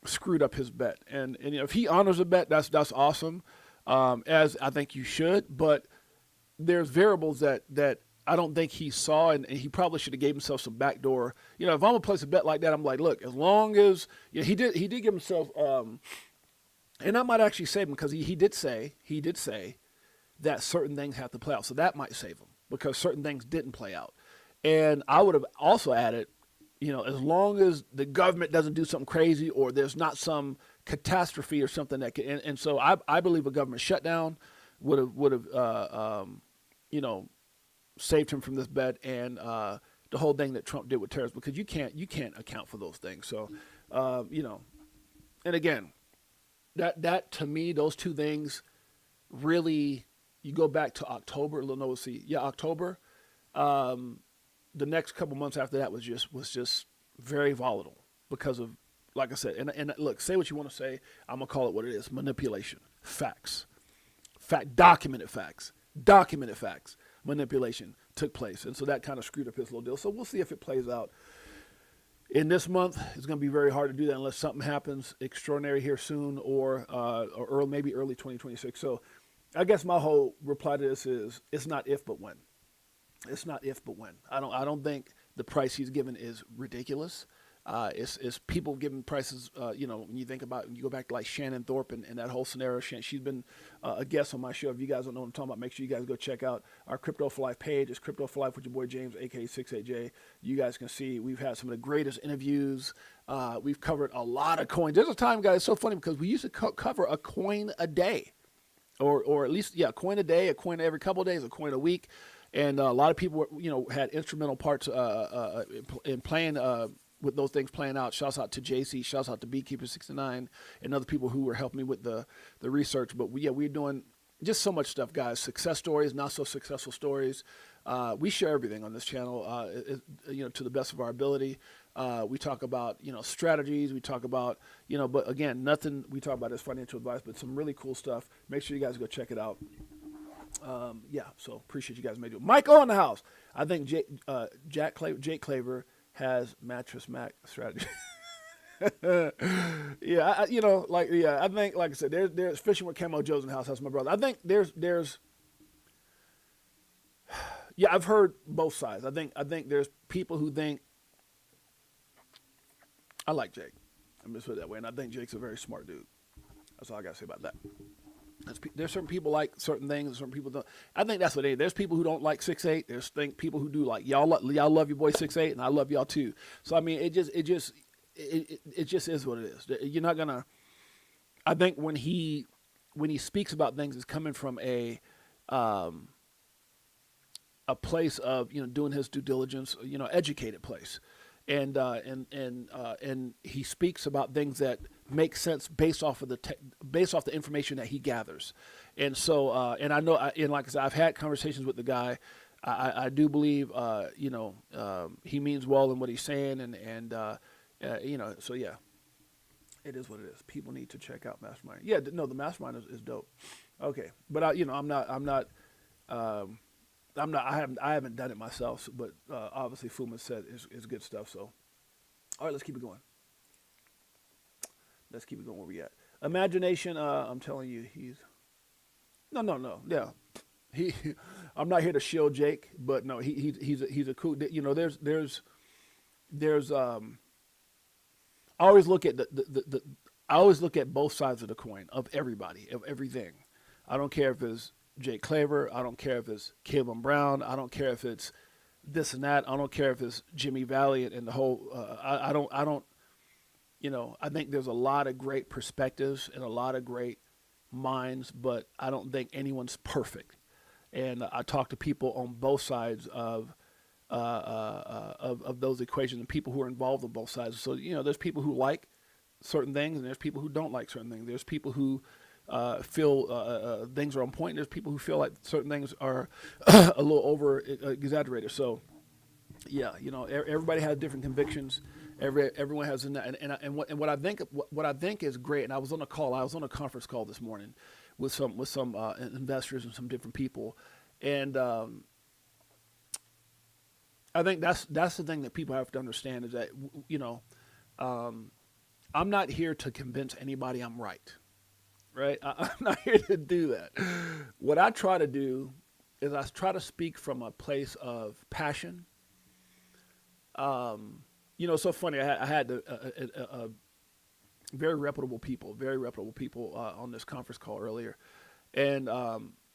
screwed up his bet. And if he honors a bet, that's awesome. As I think you should, but there's variables that I don't think he saw, and he probably should have gave himself some backdoor. You know, if I'm gonna place a bet like that, I'm like, look, as long as he did give himself, and I might actually save him because he did say that certain things have to play out, so that might save him because certain things didn't play out, and I would have also added, you know, as long as the government doesn't do something crazy or there's not some catastrophe or something that can, and so I believe a government shutdown would have you know, saved him from this bet, and the whole thing that Trump did with tariffs, because you can't account for those things. So you know, and again, that to me, those two things really, you go back to October. No, see, yeah, October. The next couple months after that was just very volatile because of, like I said, and look, say what you want to say. I'm gonna call it what it is: manipulation, documented facts, manipulation took place, and so that kind of screwed up his little deal. So we'll see if it plays out in this month. It's going to be very hard to do that unless something happens extraordinary here soon, or maybe early 2026. So I guess my whole reply to this is, it's not if but when. It's not if but when. I don't think the price he's given is ridiculous. It's people giving prices. You know, when you think about, you go back to like Shannon Thorpe and that whole scenario. She's been a guest on my show. If you guys don't know what I'm talking about, make sure you guys go check out our Crypto for Life page. It's Crypto for Life with your boy James, aka 68J. You guys can see we've had some of the greatest interviews. We've covered a lot of coins. There's a time, guys, it's so funny because we used to cover a coin a day, or at least a coin a day, a coin every couple of days, a coin a week. And a lot of people, you know, had instrumental parts in playing with those things playing out. Shouts out to JC, shouts out to Beekeeper69, and other people who were helping me with the research. But we're doing just so much stuff, guys. Success stories, not so successful stories. We share everything on this channel, you know, to the best of our ability. We talk about, you know, strategies. We talk about, you know, but again, nothing we talk about is financial advice, but some really cool stuff. Make sure you guys go check it out. So appreciate you guys made it. Michael in the house. I think Jake Claver has mattress Mac strategy. I think, like I said, there's fishing with Camo Joe's in the house. That's my brother. I think there's I've heard both sides. I think there's people who think, I like Jake. I'm just put it that way, and I think Jake's a very smart dude. That's all I gotta say about that. There's certain people like certain things, and certain people don't. I think that's what it is. There's people who don't like 6'8". There's people who do. Like y'all love your boy 6'8", and I love y'all too. So I mean, it just is what it is. You're not gonna. I think when he speaks about things, it's coming from a place of, you know, doing his due diligence, you know, educated place, and he speaks about things that make sense based off the information that he gathers, and so and I know, and like I said, I've had conversations with the guy. I do believe, you know, he means well in what he's saying, and you know, so yeah, it is what it is. People need to check out Mastermind. Yeah, no, the Mastermind is dope. Okay, but you know, I haven't done it myself, but obviously Fuma said is good stuff. So, all right, let's keep it going. Let's keep it going where we at. Imagination, I'm telling you, no. Yeah. I'm not here to shield Jake, but no, he's a cool, you know, there's I always look at I always look at both sides of the coin, of everybody, of everything. I don't care if it's Jake Claver, I don't care if it's Caleb Brown, I don't care if it's this and that, I don't care if it's Jimmy Valley and the whole, I don't, you know, I think there's a lot of great perspectives and a lot of great minds, but I don't think anyone's perfect. And I talk to people on both sides of those equations, and people who are involved on both sides. So, you know, there's people who like certain things, and there's people who don't like certain things. There's people who feel things are on point. And there's people who feel like certain things are a little over exaggerated. So, yeah, you know, everybody has different convictions. Everyone has, and what I think is great. And I was on a conference call this morning with some investors and some different people, and I think that's the thing that people have to understand, is that, you know, I'm not here to convince anybody I'm right. I'm not here to do that. What I try to do is I try to speak from a place of passion. It's so funny. I had very reputable people on this conference call earlier, and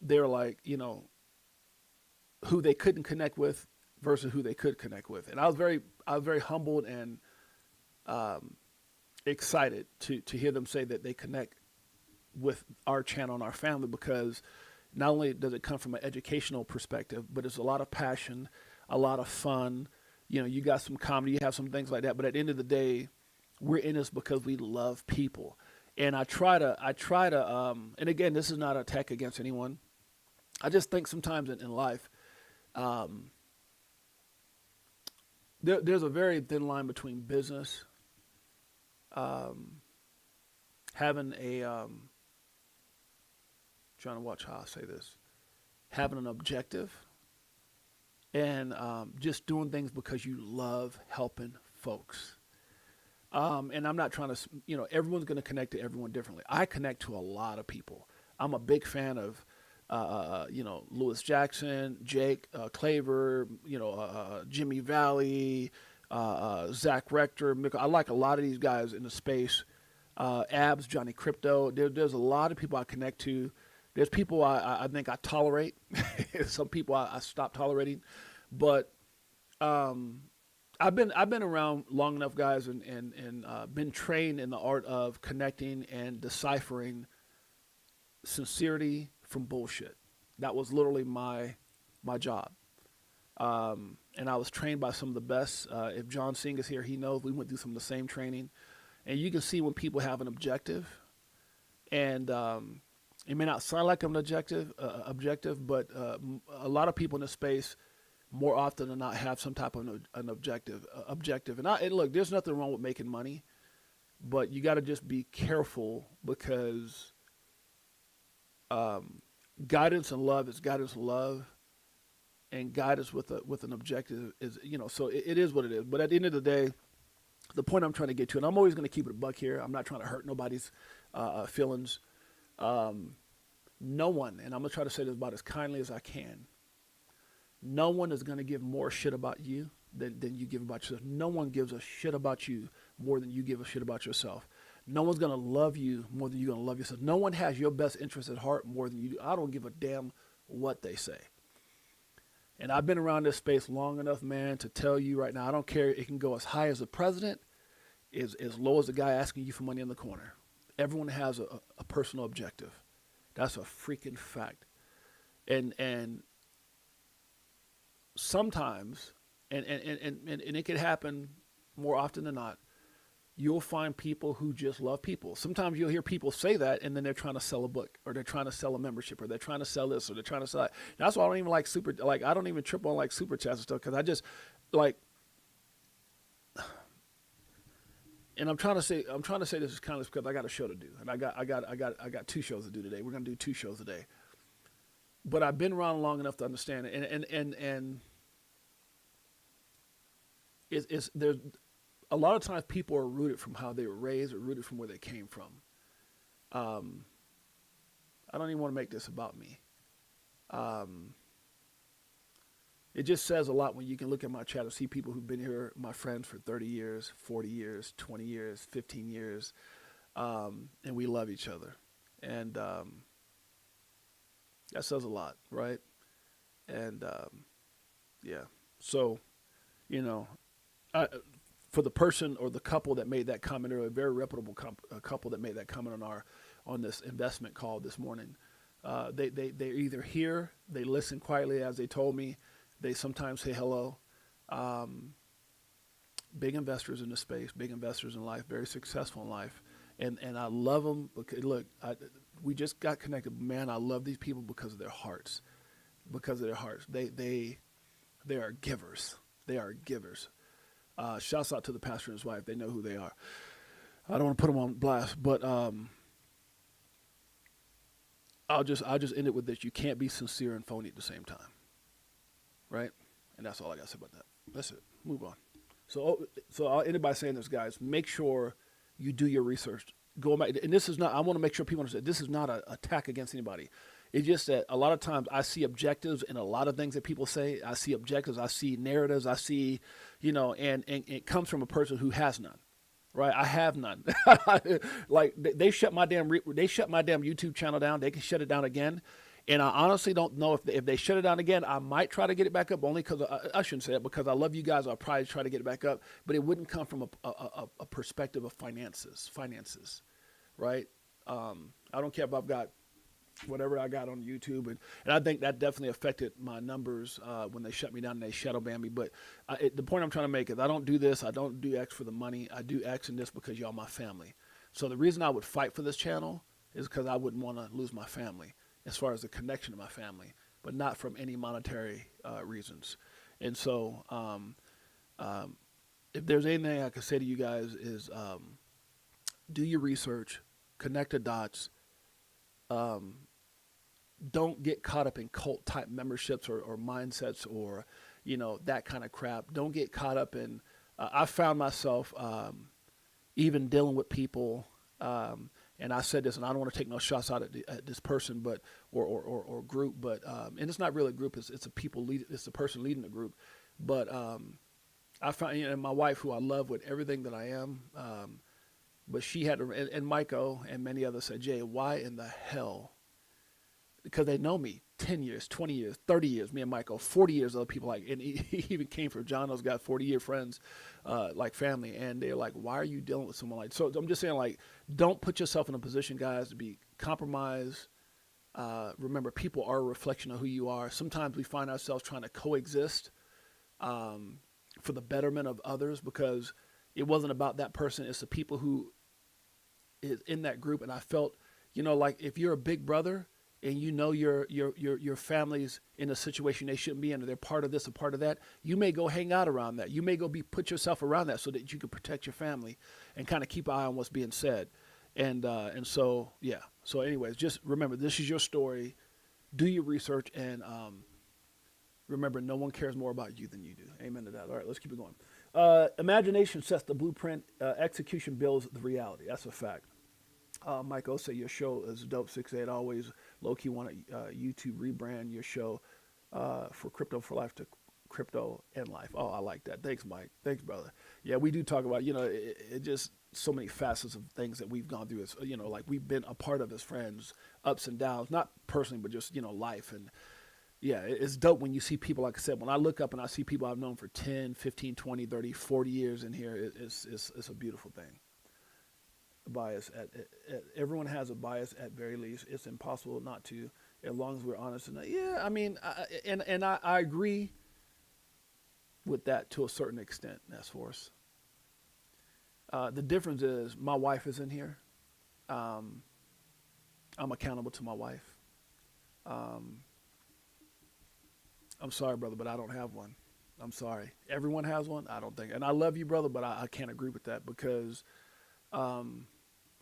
they were like, who they couldn't connect with versus who they could connect with, and I was very humbled and excited to hear them say that they connect with our channel and our family, because not only does it come from an educational perspective, but it's a lot of passion, a lot of fun. You got some comedy, you have some things like that. But at the end of the day, we're in this because we love people. And I try to, and again, this is not an attack against anyone. I just think sometimes in life, there's a very thin line between business, having a, trying to watch how I say this, having an objective, and just doing things because you love helping folks. And I'm not trying to, everyone's going to connect to everyone differently. I connect to a lot of people. I'm a big fan of, Lewis Jackson, Jake Claver, Jimmy Valley, Zach Rector. I like a lot of these guys in the space. Abs, Johnny Crypto. There's a lot of people I connect to. There's people I think I tolerate. Some people I stop tolerating, but I've been around long enough, guys, and been trained in the art of connecting and deciphering sincerity from bullshit. That was literally my job, and I was trained by some of the best. If John Singh is here, he knows we went through some of the same training, and you can see when people have an objective, and it may not sound like an objective, but a lot of people in this space, more often than not, have some type of an objective. And look, there's nothing wrong with making money, but you got to just be careful, because guidance and love is guidance and love, and guidance with an objective is, So it is what it is. But at the end of the day, the point I'm trying to get to, and I'm always going to keep it a buck here. I'm not trying to hurt nobody's feelings. No one, and I'm going to try to say this about as kindly as I can, no one is going to give more shit about you than you give about yourself. No one gives a shit about you more than you give a shit about yourself. No one's going to love you more than you're going to love yourself. No one has your best interest at heart more than you do. I don't give a damn what they say. And I've been around this space long enough, man, to tell you right now, I don't care. It can go as high as the president, as low as the guy asking you for money in the corner. Everyone has a personal objective. That's a freaking fact. And sometimes, and it could happen more often than not, you'll find people who just love people. Sometimes you'll hear people say that, and then they're trying to sell a book, or they're trying to sell a membership, or they're trying to sell this, or they're trying to sell that. That's why I don't even I don't even trip on super chats and stuff, because I just and I'm trying to say this is kind of because I got a show to do, and I got 2 shows to do today. We're gonna do 2 shows today. But I've been around long enough to understand it, and it's there's a lot of times people are rooted from how they were raised, or rooted from where they came from. I don't even want to make this about me. It just says a lot when you can look at my chat and see people who've been here, my friends, for 30 years, 40 years, 20 years, 15 years, and we love each other. And that says a lot, right? And yeah. So, for the person or the couple that made that comment, or a very reputable couple that made that comment on this investment call this morning, they're either here, they listen quietly as they told me, they sometimes say hello. Big investors in the space, big investors in life, very successful in life, and I love them because look, we just got connected. Man, I love these people because of their hearts, They are givers. They are givers. Shouts out to the pastor and his wife. They know who they are. I don't want to put them on blast, but I'll just end it with this: you can't be sincere and phony at the same time, right? And that's all I got to say about that. That's it. Move on. So I'll end it by saying this, guys. Make sure you do your research. Go back, and this is not. I want to make sure people understand. This is not an attack against anybody. It's just that a lot of times I see objectives in a lot of things that people say. I see objectives, I see narratives, I see, and it comes from a person who has none. Right, I have none. Like they shut my damn YouTube channel down. They can shut it down again, and I honestly don't know if they shut it down again. I might try to get it back up, only because I shouldn't say that, because I love you guys. I'll probably try to get it back up, but it wouldn't come from a perspective of finances, right? I don't care if I've got whatever I got on YouTube, and I think that definitely affected my numbers when they shut me down and they shadow banned me. But the point I'm trying to make is I don't do this. I don't do X for the money. I do X in this because y'all my family. So the reason I would fight for this channel is because I wouldn't want to lose my family as far as the connection to my family, but not from any monetary reasons. And so if there's anything I could say to you guys is do your research, connect the dots. Don't get caught up in cult type memberships or mindsets or, that kind of crap. Don't get caught up in, I found myself even dealing with people, and I said this, and I don't want to take no shots out at this person, but, or group, but, and it's not really a group, it's a people lead, it's a person leading the group. But, I found, and my wife, who I love with everything that I am, but she had to, and Michael and many others said, Jay, why in the hell? Because they know me 10 years, 20 years, 30 years, me and Michael, 40 years, other people and he even came from John, those got 40-year friends, like family. And they're like, why are you dealing with someone like, so I'm just saying, like, don't put yourself in a position, guys, to be compromised. Remember, people are a reflection of who you are. Sometimes we find ourselves trying to coexist for the betterment of others, because it wasn't about that person. It's the people who is in that group. And I felt, like if you're a big brother, and your family's in a situation they shouldn't be in, or they're part of this or part of that, you may go hang out around that. You may go put yourself around that so that you can protect your family and kind of keep an eye on what's being said. And so, yeah. So anyways, just remember, this is your story. Do your research, and remember, no one cares more about you than you do. Amen to that. All right, let's keep it going. Imagination sets the blueprint. Execution builds the reality. That's a fact. Mike Ose, your show is dope. 6'8", always low-key want to YouTube rebrand your show for Crypto for Life to Crypto and Life. Oh, I like that. Thanks, Mike. Thanks, brother. Yeah, we do talk about, it just so many facets of things that we've gone through as, like we've been a part of as friends, ups and downs, not personally, but just, life. And yeah, it's dope when you see people, like I said, when I look up and I see people I've known for 10, 15, 20, 30, 40 years in here, it's a beautiful thing. Bias everyone has a bias at very least. It's impossible not to, as long as we're honest enough. Yeah, I mean, I agree with that to a certain extent. That's force. The difference is my wife is in here. I'm accountable to my wife. I'm sorry, brother, but I don't have one. I'm sorry. Everyone has one. I don't think, and I love you, brother, but I can't agree with that, because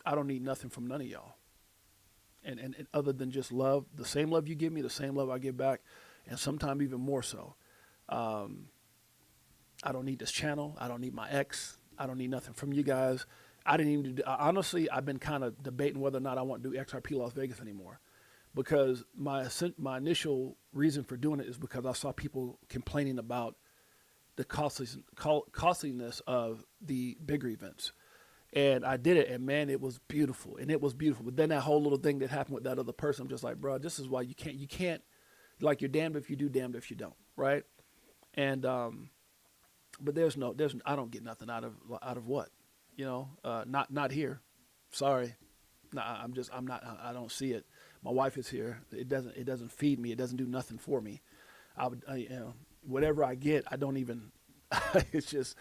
I don't need nothing from none of y'all. And other than just love, the same love you give me, the same love I give back, and sometimes even more so. I don't need this channel. I don't need my ex. I don't need nothing from you guys. I didn't even do, honestly, I've been kind of debating whether or not I want to do XRP Las Vegas anymore, because my initial reason for doing it is because I saw people complaining about the costliness of the bigger events. And I did it, and man, it was beautiful, and it was beautiful. But then that whole little thing that happened with that other person, I'm just like, bro, this is why you can't, like, you're damned if you do, damned if you don't, right? And but I don't get nothing out of what, not here. Sorry, no, I don't see it. My wife is here. It doesn't feed me. It doesn't do nothing for me. Whatever I get, I don't even. It's just.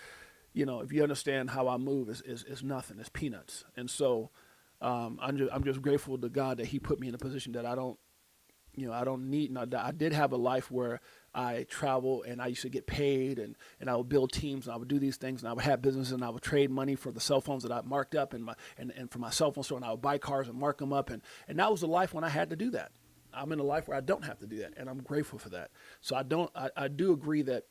If you understand how I move, it's nothing. It's peanuts. And so I'm just grateful to God that He put me in a position that I don't need. I did have a life where I travel and I used to get paid, and I would build teams, and I would do these things, and I would have businesses, and I would trade money for the cell phones that I marked up and for my cell phone store, and I would buy cars and mark them up, and that was a life when I had to do that. I'm in a life where I don't have to do that, and I'm grateful for that. So I do agree that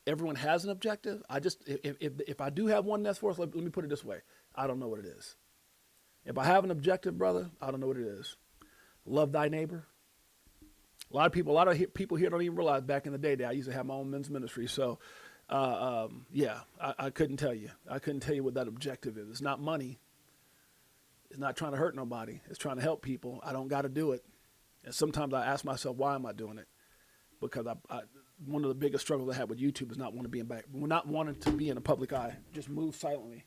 everyone has an objective. If I do have one that's for us, let me put it this way. I don't know what it is. If I have an objective, brother, I don't know what it is. Love thy neighbor. A lot of people here don't even realize back in the day that I used to have my own men's ministry. So, yeah, I couldn't tell you. I couldn't tell you what that objective is. It's not money. It's not trying to hurt nobody. It's trying to help people. I don't got to do it. And sometimes I ask myself, why am I doing it? Because one of the biggest struggles I have with YouTube is not wanting to be in the public eye. Just move silently.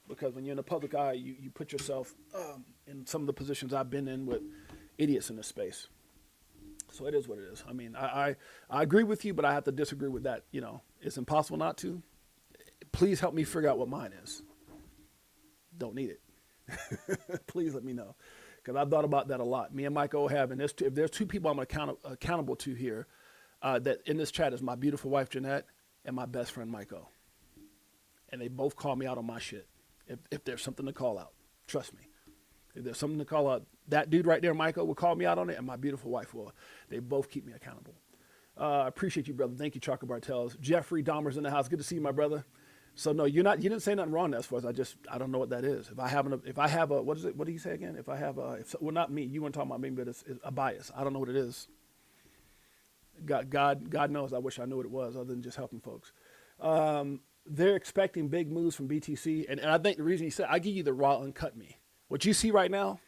Because when you're in the public eye, you put yourself in some of the positions I've been in with idiots in this space. So it is what it is. I mean, I agree with you, but I have to disagree with that. You know, it's impossible not to. Please help me figure out what mine is. Don't need it. Please let me know. Because I've thought about that a lot. Me and Michael have, and if there's two people I'm accountable to here, that in this chat is my beautiful wife, Jeanette, and my best friend, Michael. And they both call me out on my shit. If there's something to call out, trust me. If there's something to call out, that dude right there, Michael, will call me out on it, and my beautiful wife will. They both keep me accountable. I appreciate you, brother. Thank you, Chocolate Bartels. Jeffrey Dahmer's in the house. Good to see you, my brother. So no, you didn't say nothing wrong as far as I don't know what that is. If I have a, what is it? What did he say again? Well, not me. You weren't talking about me, but it's a bias. I don't know what it is. God knows. I wish I knew what it was, other than just helping folks. They're expecting big moves from BTC, and I think the reason he said, I give you the raw uncut me. What you see right now,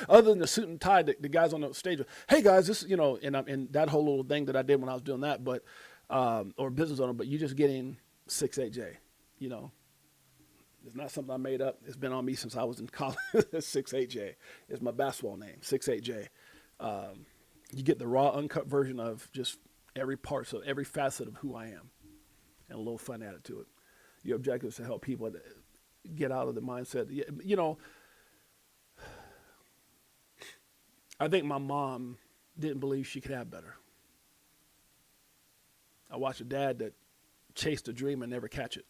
other than the suit and tie, the guys on the stage, hey guys, this, you know, and that whole little thing that I did when I was doing that, but or business owner, but you just getting 68J, you know. It's not something I made up. It's been on me since I was in college. 68J is my basketball name, 68J. You get the raw, uncut version of just every facet of who I am, and a little fun added to it. Your objective is to help people get out of the mindset. You know, I think my mom didn't believe she could have better. I watched a dad that chased a dream and never catch it.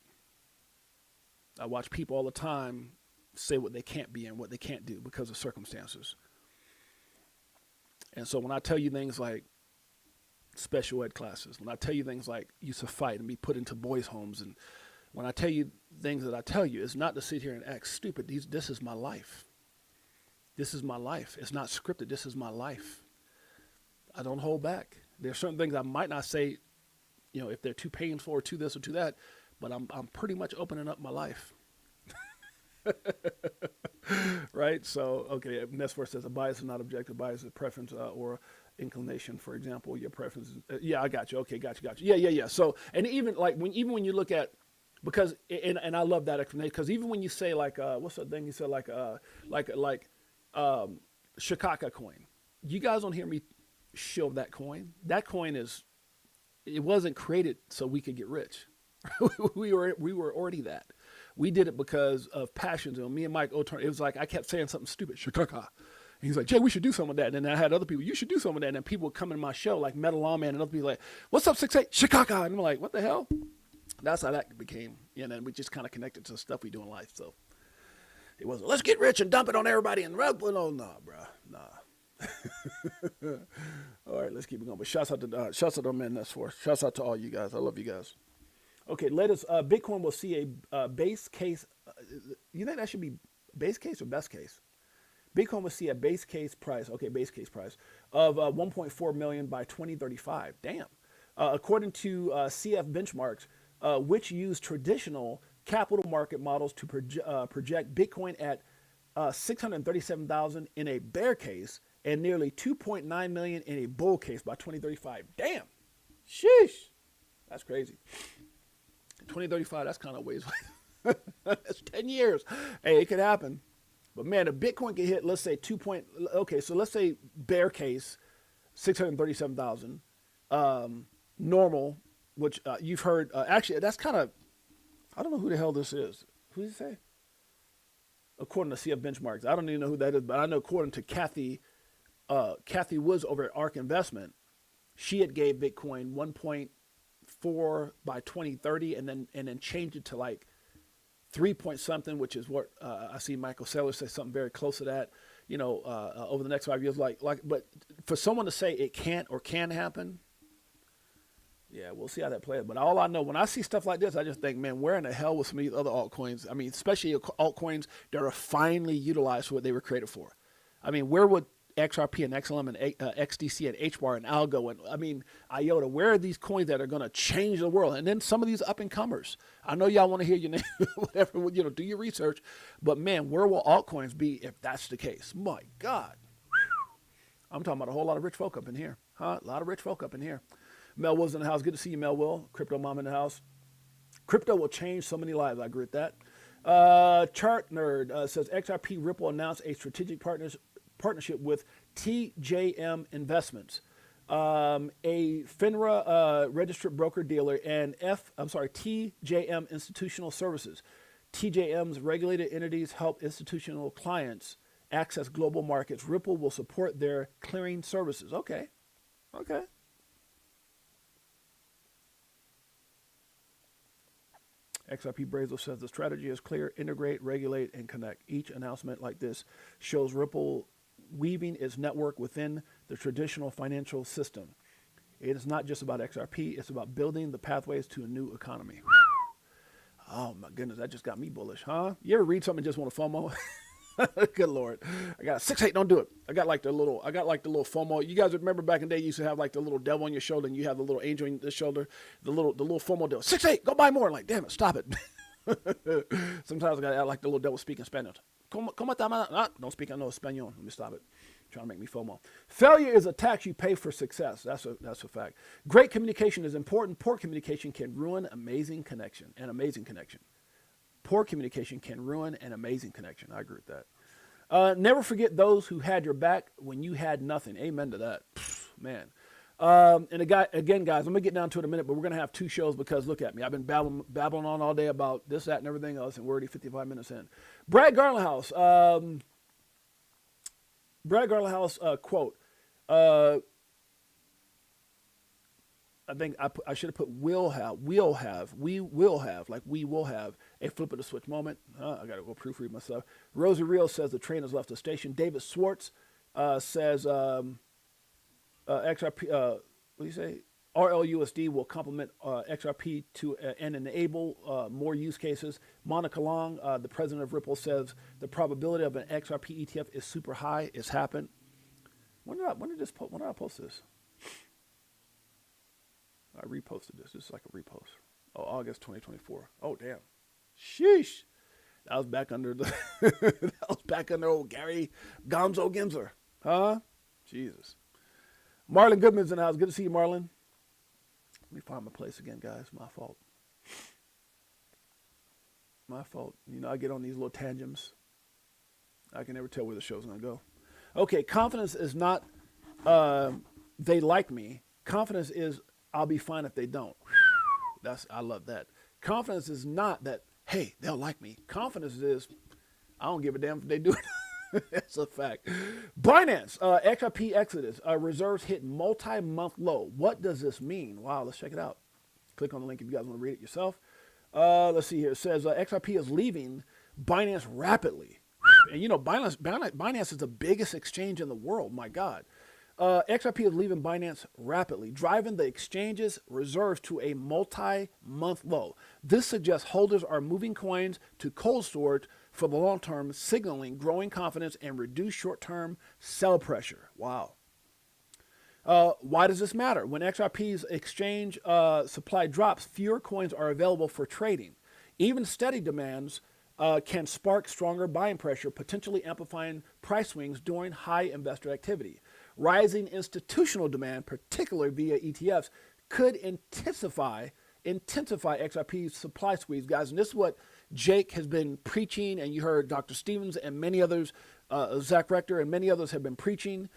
I watch people all the time say what they can't be and what they can't do because of circumstances. And so when I tell you things like special ed classes, when I tell you things like used to fight and be put into boys' homes, and when I tell you things that I tell you, it's not to sit here and act stupid. This is my life. This is my life. It's not scripted. This is my life. I don't hold back. There's certain things I might not say, you know, if they're too painful or too this or too that, but I'm pretty much opening up my life. Right? So, okay, next verse says a bias is not objective. Bias is preference or inclination. For example, your preference is, yeah, I got you. Okay, got you. Yeah. So, and even when you look at, because, and I love that explanation, because even when you say like, what's that thing you said, like Shikaka coin, you guys don't hear me shill that coin. That coin it wasn't created so we could get rich. we were already that. We did it because of passions. And me and Mike O'Turn, it was like I kept saying something stupid, Shikaka. And he's like, Jay, we should do some of that. And then I had other people, you should do some of that. And then people would come in my show, like Metal Lawman, and other people like, what's up, 6'8", Shikaka? And I'm like, what the hell? That's how that became. And then we just kind of connected to the stuff we do in life. So it wasn't, let's get rich and dump it on everybody and rub. No, bro. Nah. All right, let's keep it going. But shouts out to the men that's for us. Shouts out to all you guys. I love you guys. Okay, Bitcoin will see a base case. You think that should be base case or best case? Bitcoin will see a base case price. Okay, base case price of 1.4 million by 2035. Damn. According to CF benchmarks, which use traditional capital market models to project Bitcoin at 637,000 in a bear case and nearly 2.9 million in a bull case by 2035. Damn. Sheesh. That's crazy. 2035, that's kind of ways. That's 10 years. Hey, it could happen. But man, if Bitcoin can hit, let's say so let's say bear case, 637,000. Normal, which you've heard, actually, that's kind of, I don't know who the hell this is. Who did he say? According to CF Benchmarks. I don't even know who that is, but I know according to Kathy Woods over at ARK Investment, she had gave Bitcoin 1.4 by 2030 and then changed it to like 3 point something, which is what I see Michael Saylor say something very close to that, you know, over the next 5 years. But for someone to say it can't or can happen, yeah, we'll see how that plays. But all I know, when I see stuff like this, I just think, man, where in the hell with some of these other altcoins? I mean, especially altcoins that are finally utilized for what they were created for. I mean, where would XRP and XLM and XDC and HBAR and Algo and I mean IOTA. Where are these coins that are going to change the world? And then some of these up and comers. I know y'all want to hear your name, whatever. Do your research. But man, where will altcoins be if that's the case? My God, I'm talking about a whole lot of rich folk up in here, huh? A lot of rich folk up in here. Mel Will's in the house. Good to see you, Mel Will. Crypto Mom in the house. Crypto will change so many lives. I agree with that. Chart Nerd says XRP Ripple announced a strategic partnership with TJM Investments, a FINRA registered broker dealer, and TJM Institutional Services. TJM's regulated entities help institutional clients access global markets. Ripple will support their clearing services. Okay. XRP Brazel says the strategy is clear: integrate, regulate, and connect. Each announcement like this shows Ripple weaving its network within the traditional financial system. It is not just about XRP, it's about building the pathways to a new economy. Oh my goodness, that just got me bullish, huh? You ever read something and just want to FOMO? Good Lord. I got 6-8, don't do it. I got like the little FOMO. You guys remember back in the day you used to have like the little devil on your shoulder and you have the little angel on the shoulder, the little FOMO devil. 6-8, go buy more. Like, damn it, stop it. Sometimes I gotta act like the little devil speaking Spanish. Don't speak no Espanol. Let me stop it. Trying to make me FOMO. Failure is a tax you pay for success. That's a fact. Great communication is important. Poor communication can ruin amazing connection. Poor communication can ruin an amazing connection. I agree with that. Never forget those who had your back when you had nothing. Amen to that. Man. And again, guys, I'm going to get down to it in a minute, but we're going to have 2 shows because look at me. I've been babbling on all day about this, that, and everything else, and we're already 55 minutes in. Brad Garlinghouse quote. I think I should have put we will have a flip of the switch moment. I got to go proofread myself. Rosie Real says the train has left the station. David Swartz says XRP, what do you say? RLUSD will complement XRP to and enable more use cases. Monica Long, the president of Ripple, says the probability of an XRP ETF is super high. It's happened. When did I post this? I reposted this. This is like a repost. Oh, August 2024. Oh, damn. Sheesh. That was back under old Gary Gonzo Gimser. Huh? Jesus. Marlon Goodman's in the house. Good to see you, Marlon. Let me find my place again, guys. My fault. I get on these little tangents. I can never tell where the show's going to go. Okay, confidence is not they like me. Confidence is I'll be fine if they don't. I love that. Confidence is not that, hey, they'll like me. Confidence is I don't give a damn if they do it. That's a fact. Binance, XRP Exodus, reserves hit multi-month low. What does this mean? Wow, let's check it out. Click on the link if you guys want to read it yourself. Let's see here. It says XRP is leaving Binance rapidly. And Binance is the biggest exchange in the world. My God. XRP is leaving Binance rapidly, driving the exchange's reserves to a multi-month low. This suggests holders are moving coins to cold storage for the long term, signaling growing confidence and reduced short-term sell pressure. Wow. Why does this matter? When XRP's exchange supply drops, fewer coins are available for trading. Even steady demands can spark stronger buying pressure, potentially amplifying price swings during high investor activity. Rising institutional demand, particularly via ETFs, could intensify XRP's supply squeeze, guys. And this is what Jake has been preaching, and you heard Dr. Stevens and many others, Zach Rector and many others have been preaching.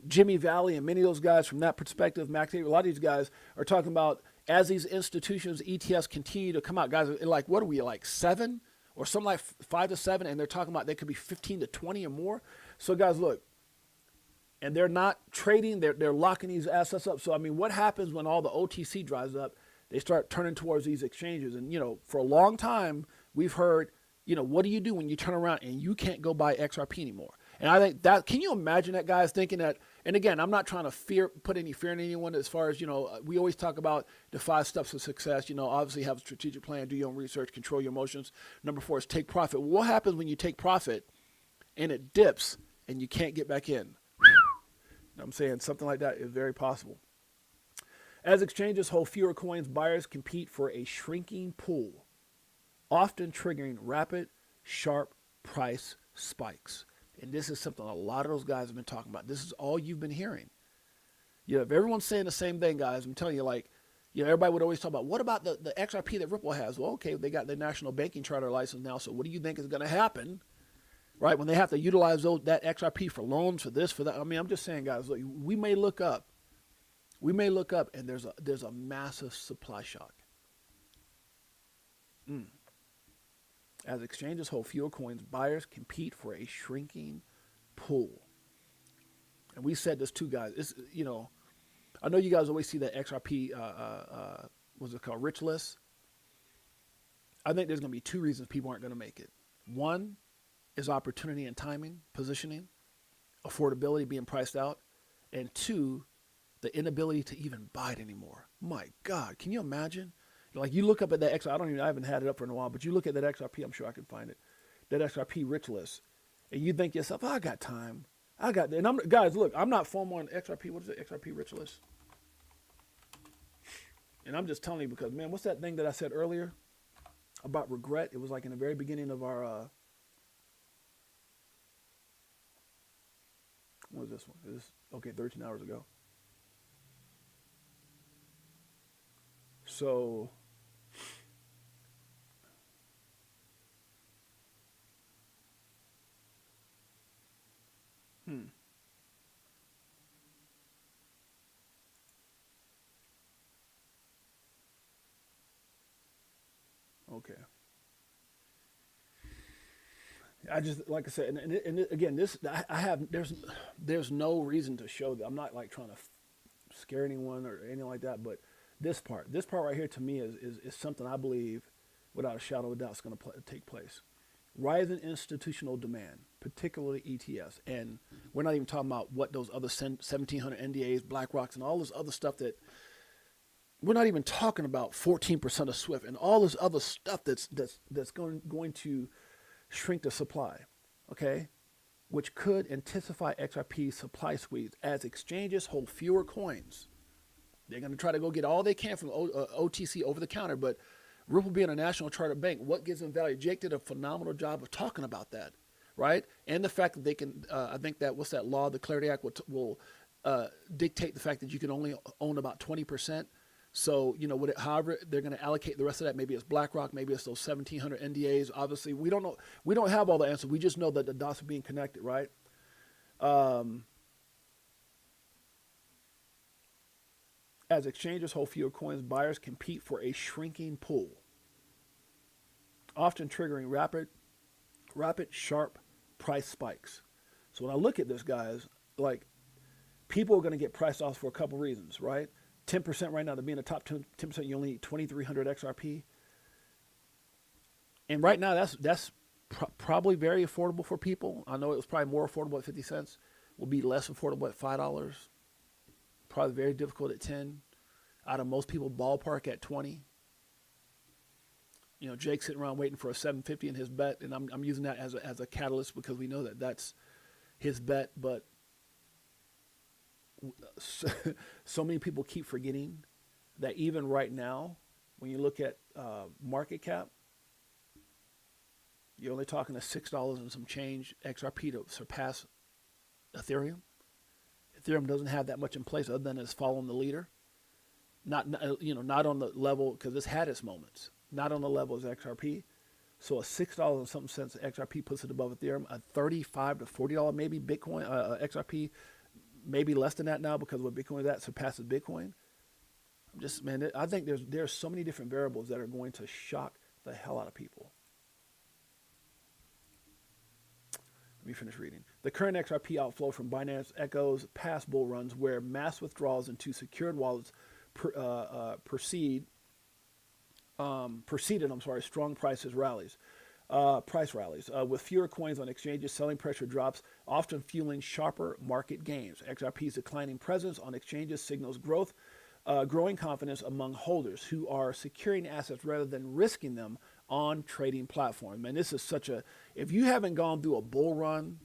Jimmy Valley and many of those guys from that perspective, Max, a lot of these guys are talking about as these institutions, ETFs continue to come out, guys, like, what are we, like 7 or something like 5 to 7? And they're talking about they could be 15 to 20 or more. So guys, look, and they're not trading, they're locking these assets up. So, I mean, what happens when all the OTC dries up? They start turning towards these exchanges. And, for a long time, we've heard, what do you do when you turn around and you can't go buy XRP anymore? And I think that, can you imagine that, guys, thinking that, and again, I'm not trying to put any fear in anyone as far as, we always talk about the 5 steps of success, obviously have a strategic plan, do your own research, control your emotions. Number 4 is take profit. What happens when you take profit and it dips and you can't get back in. I'm saying something like that is very possible. As exchanges hold fewer coins, buyers compete for a shrinking pool, often triggering rapid, sharp price spikes. And this is something a lot of those guys have been talking about. This is all you've been hearing. You know, if everyone's saying the same thing, guys, I'm telling you, like, you know, everybody would always talk about, what about the XRP that Ripple has? Well, okay, they got their national banking charter license now, so what do you think is going to happen, right, when they have to utilize that XRP for loans, for this, for that? I mean, I'm just saying, guys, look, we may look up, and there's a massive supply shock. As exchanges hold fewer coins, buyers compete for a shrinking pool. And we said this too, guys. It's, you know, I know you guys always see that XRP, what's it called, rich list. I think there's going to be two reasons people aren't going to make it. One is opportunity and timing, positioning, affordability being priced out. And two, the inability to even buy it anymore. My God, can you imagine? Like, you look up at that XRP, I haven't had it up for a while, but you look at that XRP, I'm sure I can find it, that XRP rich list, and you think to yourself, I got time. I got that. And guys, look, I'm not FOMO on XRP. What is it? XRP rich list. And I'm just telling you because, man, what's that thing that I said earlier about regret? It was like in the very beginning of our, what was this one? It was, okay, 13 hours ago. So, okay. I just, like I said, and again, this, there's no reason to show that. I'm not like trying to scare anyone or anything like that, but this part right here to me is something I believe without a shadow of a doubt is going to take place. Rising institutional demand, particularly ETFs. And we're not even talking about what those other 1,700 NDAs, BlackRocks, and all this other stuff that we're not even talking about 14% of SWIFT and all this other stuff that's going to shrink the supply, okay? Which could intensify XRP supply squeeze as exchanges hold fewer coins. They're going to try to go get all they can from OTC over the counter, but Ripple being a national charter bank, what gives them value? Jake did a phenomenal job of talking about that, right? And the fact that they can, I think that, what's that law, the Clarity Act will dictate the fact that you can only own about 20%. So, you know, however they're going to allocate the rest of that, maybe it's BlackRock, maybe it's those 1,700 NDAs. Obviously, we don't know. We don't have all the answers. We just know that the dots are being connected, right? As exchanges hold fewer coins, buyers compete for a shrinking pool, often triggering rapid, sharp price spikes. So when I look at this, guys, like, people are going to get priced off for a couple reasons, right? 10% right now, to be in the top 10%, you only need 2,300 XRP. And right now, that's probably very affordable for people. I know it was probably more affordable at 50 cents. Will be less affordable at $5. Probably very difficult at 10. Out of most people, ballpark at 20. You know, Jake's sitting around waiting for a 750 in his bet, and I'm using that as a catalyst because we know that that's his bet. But so many people keep forgetting that even right now, when you look at market cap, you're only talking to $6 and some change XRP to surpass Ethereum. Ethereum doesn't have that much in place other than it's following the leader. Not on the level, because it's had its moments. Not on the level as XRP. So a $6 and something cents XRP puts it above Ethereum. A $35 to $40 maybe Bitcoin XRP, maybe less than that now because what Bitcoin is at surpasses Bitcoin. I think there's so many different variables that are going to shock the hell out of people. Let me finish reading. The current XRP outflow from Binance echoes past bull runs where mass withdrawals into secured wallets preceded strong price rallies. With fewer coins on exchanges, selling pressure drops, often fueling sharper market gains. XRP's declining presence on exchanges signals growing confidence among holders who are securing assets rather than risking them on trading platforms. Man, this is if you haven't gone through a bull run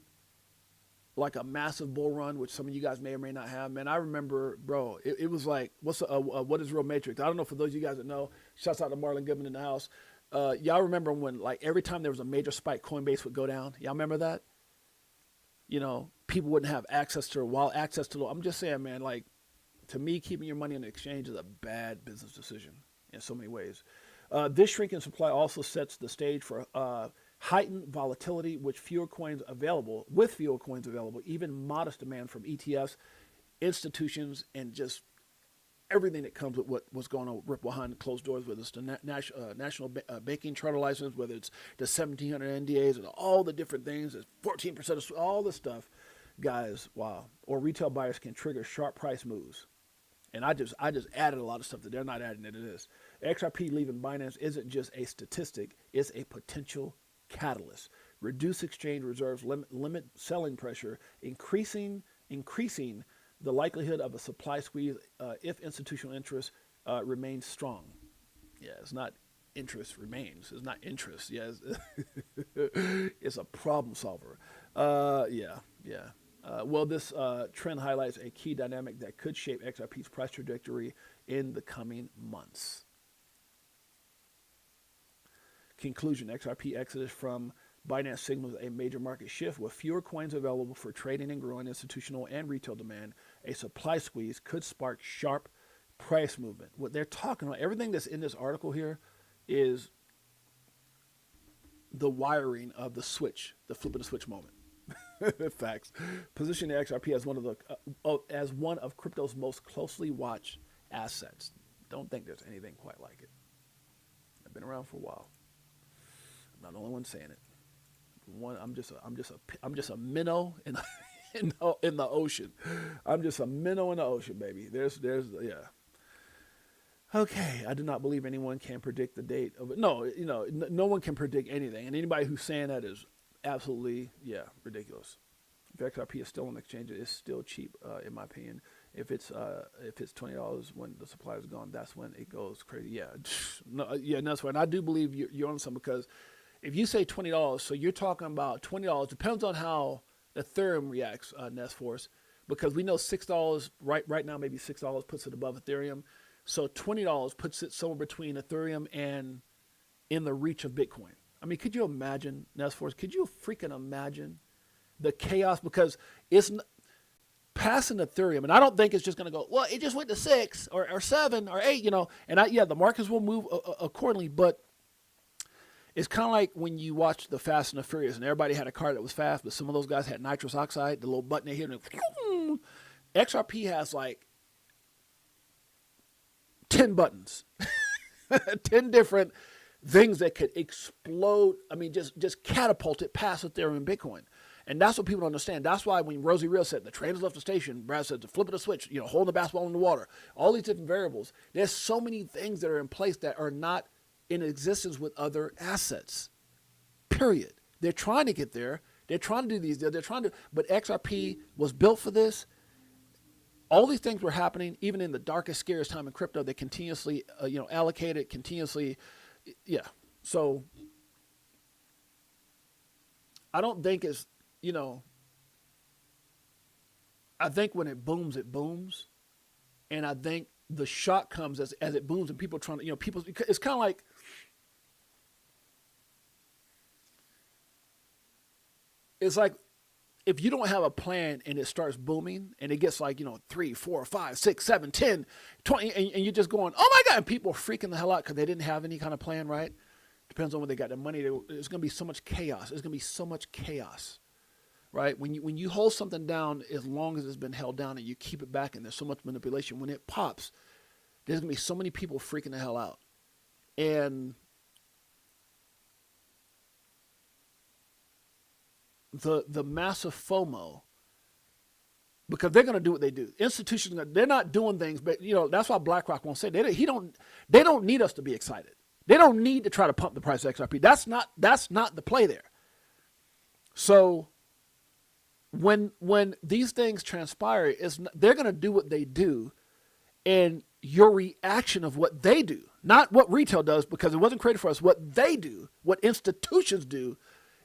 like a massive bull run, which some of you guys may or may not have, man, I remember, bro, it was like, what is real matrix? I don't know, for those of you guys that know, shouts out to Marlon Goodman in the house. Y'all remember when, like, every time there was a major spike, Coinbase would go down? Y'all remember that? You know, people wouldn't have access to, I'm just saying, man, like, to me, keeping your money in the exchange is a bad business decision in so many ways. This shrinking supply also sets the stage for heightened volatility, with fewer coins available, even modest demand from ETFs, institutions, and just everything that comes with what's going on with behind closed doors, whether it's the national banking charter license, whether it's the 1,700 NDAs, and all the different things, 14% of all this stuff, guys. Wow. Or retail buyers can trigger sharp price moves. And I just added a lot of stuff that they're not adding into this. XRP leaving Binance isn't just a statistic; it's a potential catalyst. Reduce exchange reserves, limit selling pressure, increasing the likelihood of a supply squeeze if institutional interest remains strong. Yeah, it's not interest remains. It's not interest. Yeah, it's a problem solver. Well, this trend highlights a key dynamic that could shape XRP's price trajectory in the coming months. Conclusion: XRP exodus from Binance signals a major market shift. With fewer coins available for trading and growing institutional and retail demand, a supply squeeze could spark sharp price movement. What they're talking about, everything that's in this article here, is the wiring of the switch, the flip of the switch moment. Facts. Positioning XRP as one of crypto's most closely watched assets. Don't think there's anything quite like it. I've been around for a while. I'm not the only one saying it. I'm just a minnow in the ocean. I'm just a minnow in the ocean, baby. Yeah. Okay, I do not believe anyone can predict the date of it. No, no one can predict anything, and anybody who's saying that is absolutely, ridiculous. If XRP is still on the exchange, it's still cheap, in my opinion. If it's $20 when the supply is gone, that's when it goes crazy. Yeah, that's right. And I do believe you're on something, because if you say $20, so you're talking about $20. Depends on how Ethereum reacts, Nestforce, because we know $6 right now, maybe $6 puts it above Ethereum. So $20 puts it somewhere between Ethereum and in the reach of Bitcoin. I mean, could you imagine, Nestforce? Could you freaking imagine the chaos? Because it's passing Ethereum, and I don't think it's just going to go, well, it just went to 6 or 7 or 8, And the markets will move accordingly, but it's kind of like when you watch the Fast and the Furious, and everybody had a car that was fast, but some of those guys had nitrous oxide, the little button they hit, and XRP has like 10 buttons, 10 different things that could explode. I mean, just catapult it past Ethereum and Bitcoin. And that's what people don't understand. That's why when Rosie Real said the train has left the station, Brad said to flip of the switch, holding the basketball in the water, all these different variables. There's so many things that are in place that are not in existence with other assets, period. They're trying to get there. They're trying to do these. But XRP was built for this. All these things were happening, even in the darkest, scariest time in crypto. They continuously, allocated, continuously, So I don't think it's, I think when it booms, and I think the shock comes as it booms, and people trying to, it's kind of like, it's like if you don't have a plan and it starts booming and it gets like, 3, 4, 5, 6, 7, 10, 20, and you're just going, oh my God, and people are freaking the hell out because they didn't have any kind of plan, right? Depends on where they got their money. There's going to be so much chaos. There's going to be so much chaos, right? When you hold something down as long as it's been held down and you keep it back and there's so much manipulation, when it pops, there's going to be so many people freaking the hell out. And the massive FOMO, because they're going to do what they do. Institutions, they're not doing things, but that's why BlackRock won't say they don't need us to be excited. They don't need to try to pump the price of XRP. That's not the play there. So when these things transpire, they're going to do what they do, and your reaction of what they do, not what retail does, because it wasn't created for us. What they do, what institutions do,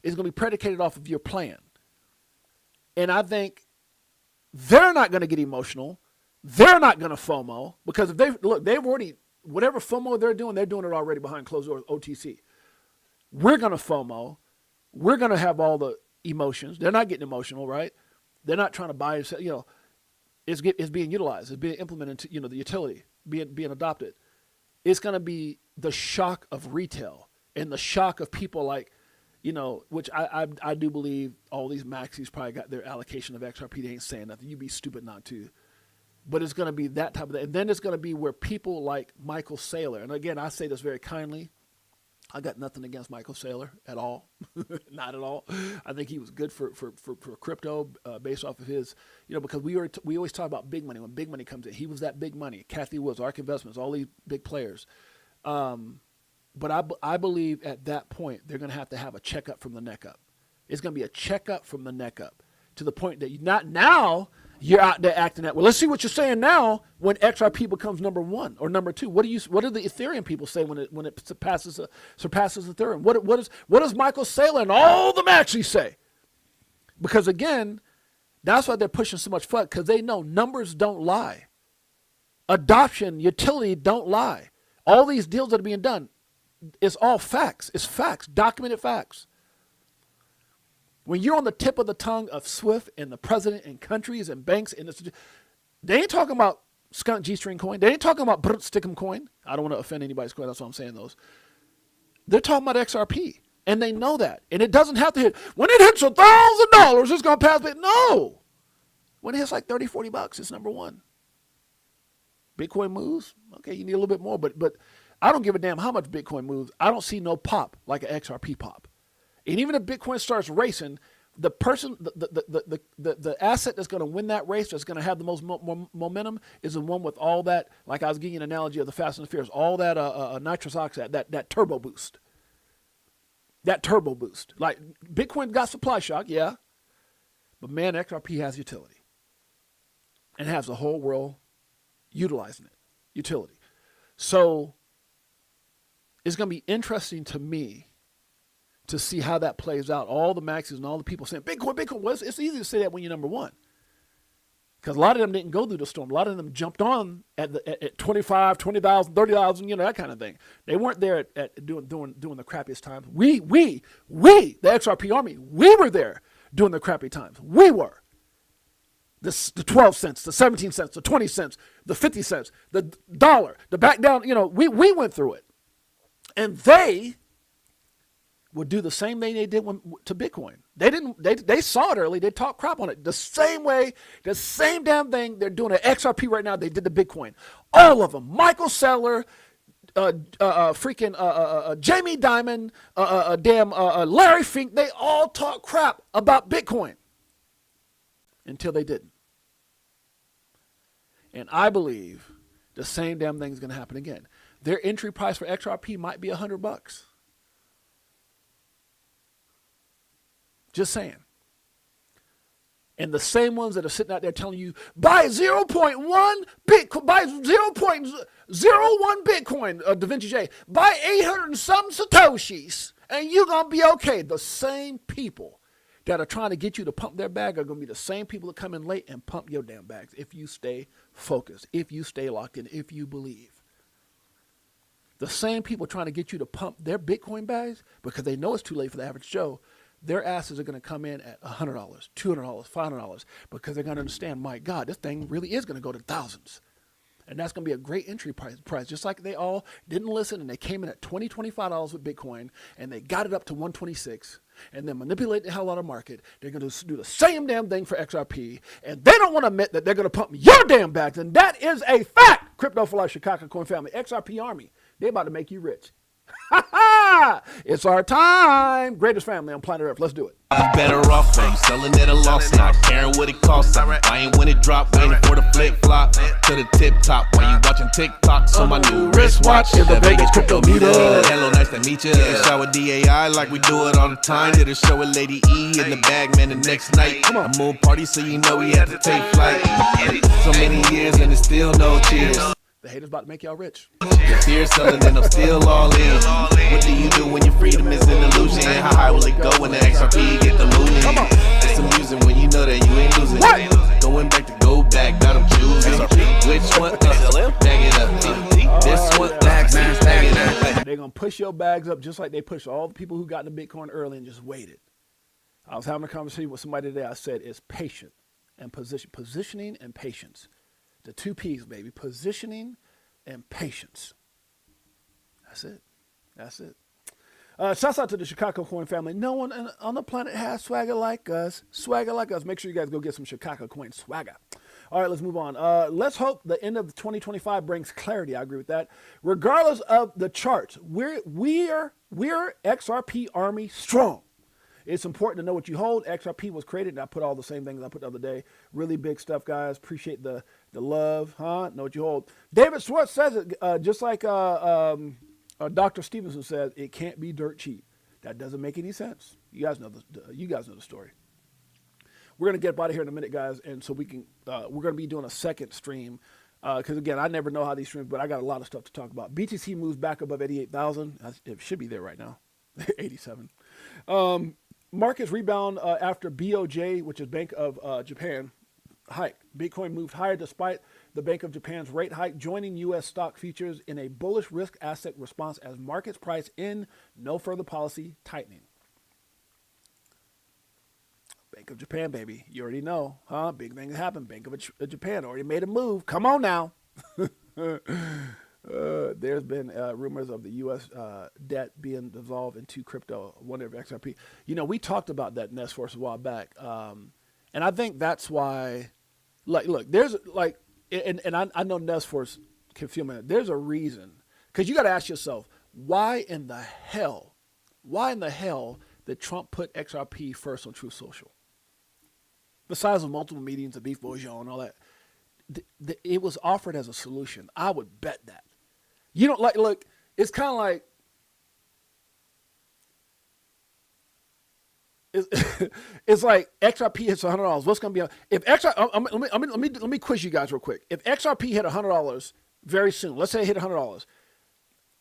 is going to be predicated off of your plan. And I think they're not going to get emotional. They're not going to FOMO because if they've already, whatever FOMO they're doing it already behind closed doors, OTC. We're going to FOMO. We're going to have all the emotions. They're not getting emotional, right? They're not trying to buy it. It's being utilized. It's being implemented into, the utility being adopted. It's going to be the shock of retail and the shock of people like, which I do believe all these maxis probably got their allocation of XRP. They ain't saying nothing. You'd be stupid not to. But it's going to be that type of thing. And then it's going to be where people like Michael Saylor, and again, I say this very kindly, I got nothing against Michael Saylor at all. Not at all. I think he was good for crypto based off of his, because we always talk about big money. When big money comes in, he was that big money. Kathy Woods, ARK Investments, all these big players. But I believe at that point, they're going to have a checkup from the neck up. It's going to be a checkup from the neck up to the point that you're out there acting that. Well, let's see what you're saying now when XRP becomes number 1 or number 2. What do the Ethereum people say when it surpasses Ethereum? What does Michael Saylor and all the maxis say? Because again, that's why they're pushing so much FUD, because they know numbers don't lie. Adoption, utility don't lie. All these deals that are being done, it's all facts. It's facts, documented facts. When you're on the tip of the tongue of SWIFT and the president and countries and banks, they ain't talking about skunk G-string coin. They ain't talking about stickum coin. I don't want to offend anybody's coin. That's why I'm saying those. They're talking about XRP, and they know that. And it doesn't have to hit. When it hits $1,000, it's going to pass. But no. When it hits like $30, $40, it's number 1. Bitcoin moves. Okay, you need a little bit more, but I don't give a damn how much Bitcoin moves. I don't see no pop like an XRP pop. And even if Bitcoin starts racing, the asset that's going to win that race, that's going to have the most momentum, is the one with all that, like I was giving you an analogy of the Fast and the Furious, all that nitrous oxide, that turbo boost. That turbo boost. Like Bitcoin got supply shock, yeah. But man, XRP has utility. And has the whole world utilizing it. Utility. So it's going to be interesting to me to see how that plays out. All the maxis and all the people saying, Bitcoin. Well, it's easy to say that when you're number 1. Because a lot of them didn't go through the storm. A lot of them jumped on at 25, 20,000, 30,000, that kind of thing. They weren't there at doing the crappiest times. We, the XRP army, we were there doing the crappy times. We were. The 12 cents, the 17 cents, the 20 cents, the 50 cents, the dollar, the back down, we went through it. And they would do the same thing they did to Bitcoin. They saw it early. They talked crap on it. The same way, the same damn thing they're doing at XRP right now, they did to Bitcoin. All of them. Michael Saylor, Jamie Dimon, Larry Fink, they all talk crap about Bitcoin until they didn't. And I believe the same damn thing is going to happen again. Their entry price for XRP might be $100. Just saying. And the same ones that are sitting out there telling you, buy 0.1 Bitcoin, buy 0.01 Bitcoin, Da Vinci J, buy 800 and some Satoshis, and you're going to be okay. The same people that are trying to get you to pump their bag are going to be the same people that come in late and pump your damn bags if you stay focused, if you stay locked in, if you believe. The same people trying to get you to pump their Bitcoin bags because they know it's too late for the average Joe, their asses are going to come in at $100, $200, $500 because they're going to understand, my God, this thing really is going to go to thousands. And that's going to be a great entry price, just like they all didn't listen and they came in at $20, $25 with Bitcoin and they got it up to 126 and then manipulate the hell out of the market. They're going to do the same damn thing for XRP and they don't want to admit that they're going to pump your damn bags. And that is a fact. Crypto for Life, Chicago Coin Family, XRP Army, they're about to make you rich. It's our time. Greatest family on planet Earth. Let's do it. I'm better off when you selling at a loss, not caring what it costs. I ain't when it drop, waiting for the flip flop to the tip top. While you watching TikTok, so my new wristwatch is the Vegas crypto meter. Hello, nice to meet you. Shower DAI like we do it all the time. Did a show with Lady E in the bag, man, the next night. A moon party, so you know we had to take flight. So many years and it's still no cheers. The haters about to make y'all rich. Your fear selling and I'm still all in. What do you do when your freedom is an illusion? How high will it go when the XRP get the moon? Come on. It's amusing when you know that you ain't losing. Going back to go back, got them choosing. Which one? Bag it up. This one, bag it up. They're going to push your bags up just like they pushed all the people who got into Bitcoin early and just waited. I was having a conversation with somebody today. I said it's patient and positioning and patience. The 2 P's, baby. Positioning and patience. That's it. That's it. Shouts out to the Chicago Coin family. No one on the planet has swagger like us. Swagger like us. Make sure you guys go get some Chicago Coin swagger. All right, let's move on. Let's hope the end of 2025 brings clarity. I agree with that. Regardless of the charts, we're XRP Army strong. It's important to know what you hold. XRP was created, and I put all the same things I put the other day. Really big stuff, guys. Appreciate the love, huh? Know what you hold. David Schwartz says it just like Dr. Stevenson says, it can't be dirt cheap. That doesn't make any sense. You guys know the story. We're gonna get out of here in a minute, guys, and so we can. We're gonna be doing a second stream because again, I never know how these streams, but I got a lot of stuff to talk about. BTC moves back above 88,000. It should be there right now, 87. Markets rebound after BOJ, which is Bank of Japan, hike. Bitcoin moved higher despite the Bank of Japan's rate hike, joining U.S. stock futures in a bullish risk asset response as markets price in no further policy tightening. Bank of Japan, baby. You already know, huh? Big thing happened. Bank of Japan already made a move. Come on now. There's been rumors of the U.S. debt being dissolved into crypto, wonder if XRP. You know, we talked about that Nest Force a while back. And I think that's why, like, look, there's like, and I know Nest Force can feel me. There's a reason. Because you got to ask yourself, why in the hell did Trump put XRP first on Truth Social? Besides the multiple meetings, the VTHO and all that, it was offered as a solution. I would bet that. You don't like, look, it's kind of like, it's like XRP hits $100. What's going to be, if XRP, let me quiz you guys real quick. If XRP hit $100 very soon, let's say it hit $100.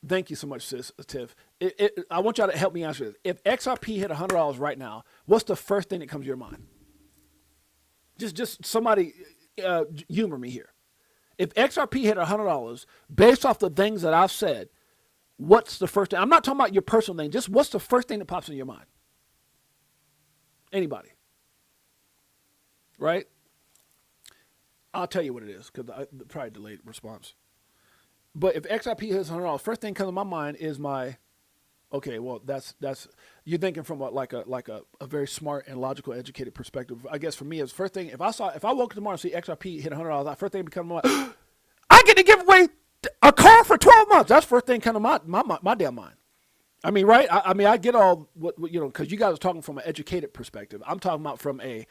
Thank you so much, sis, Tiff. I want y'all to help me answer this. If XRP hit $100 right now, what's the first thing that comes to your mind? Just somebody humor me here. If XRP hit $100, based off the things that I've said, what's the first thing? I'm not talking about your personal thing. Just what's the first thing that pops in your mind? Anybody? Right? I'll tell you what it is because I probably delayed response. But if XRP hits $100, first thing comes to my mind is okay, well, that's you're thinking from a very smart and logical, educated perspective. I guess for me, it's first thing. If I woke up tomorrow and see XRP hit $100, that first thing become my I get to give away a car for 12 months. That's first thing kind of my damn mind. I mean, right? I mean, I get all what you know because you guys are talking from an educated perspective. I'm talking about from a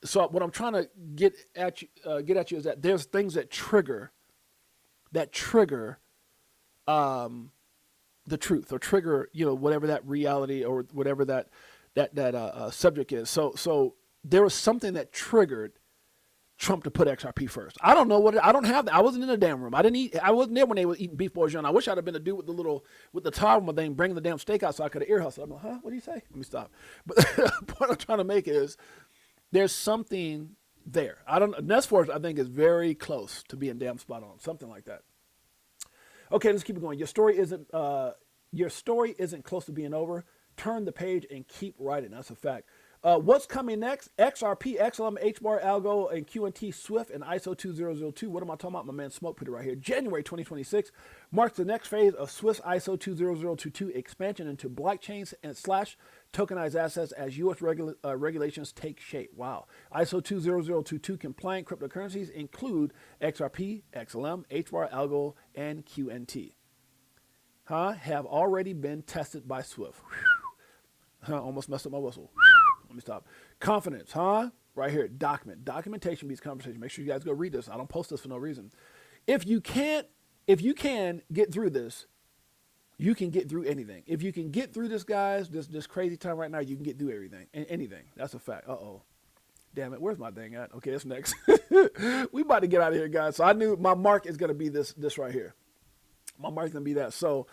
so what I'm trying to get at you is that there's things that trigger the truth or trigger, whatever that reality or whatever that subject is. So there was something that triggered Trump to put XRP first. I don't know what I don't have that. I wasn't in the damn room. I wasn't there when they were eating beef bourguignon. I wish I'd have been the dude with the towel thing, bringing the damn steak out so I could have ear hustle. I'm like, huh? What do you say? Let me stop. But the point I'm trying to make is there's something there. Nest Force, I think, is very close to being damn spot on. Something like that. Okay, let's keep it going. Your story isn't close to being over. Turn the page and keep writing. That's a fact. What's coming next? XRP, XLM, HBAR, Algo, and QNT, Swift, and ISO 2002. What am I talking about? My man Smoke put it right here. January 2026 marks the next phase of Swift's ISO 20022 expansion into blockchains and / tokenized assets as U.S. regulations take shape. Wow. ISO 20022 compliant cryptocurrencies include XRP, XLM, HBAR, Algo, and QNT. Have already been tested by Swift. Almost messed up my whistle. Let me stop. Confidence, right here. Documentation beats conversation. Make sure you guys go read this. I don't post this for no reason. If you can get through this, you can get through anything. If you can get through this, guys, this crazy time right now, you can get through everything. Anything. That's a fact. Uh-oh. Damn it. Where's my thing at? Okay, that's next. We about to get out of here, guys. So I knew my mark is going to be this right here. My mark's going to be that. So,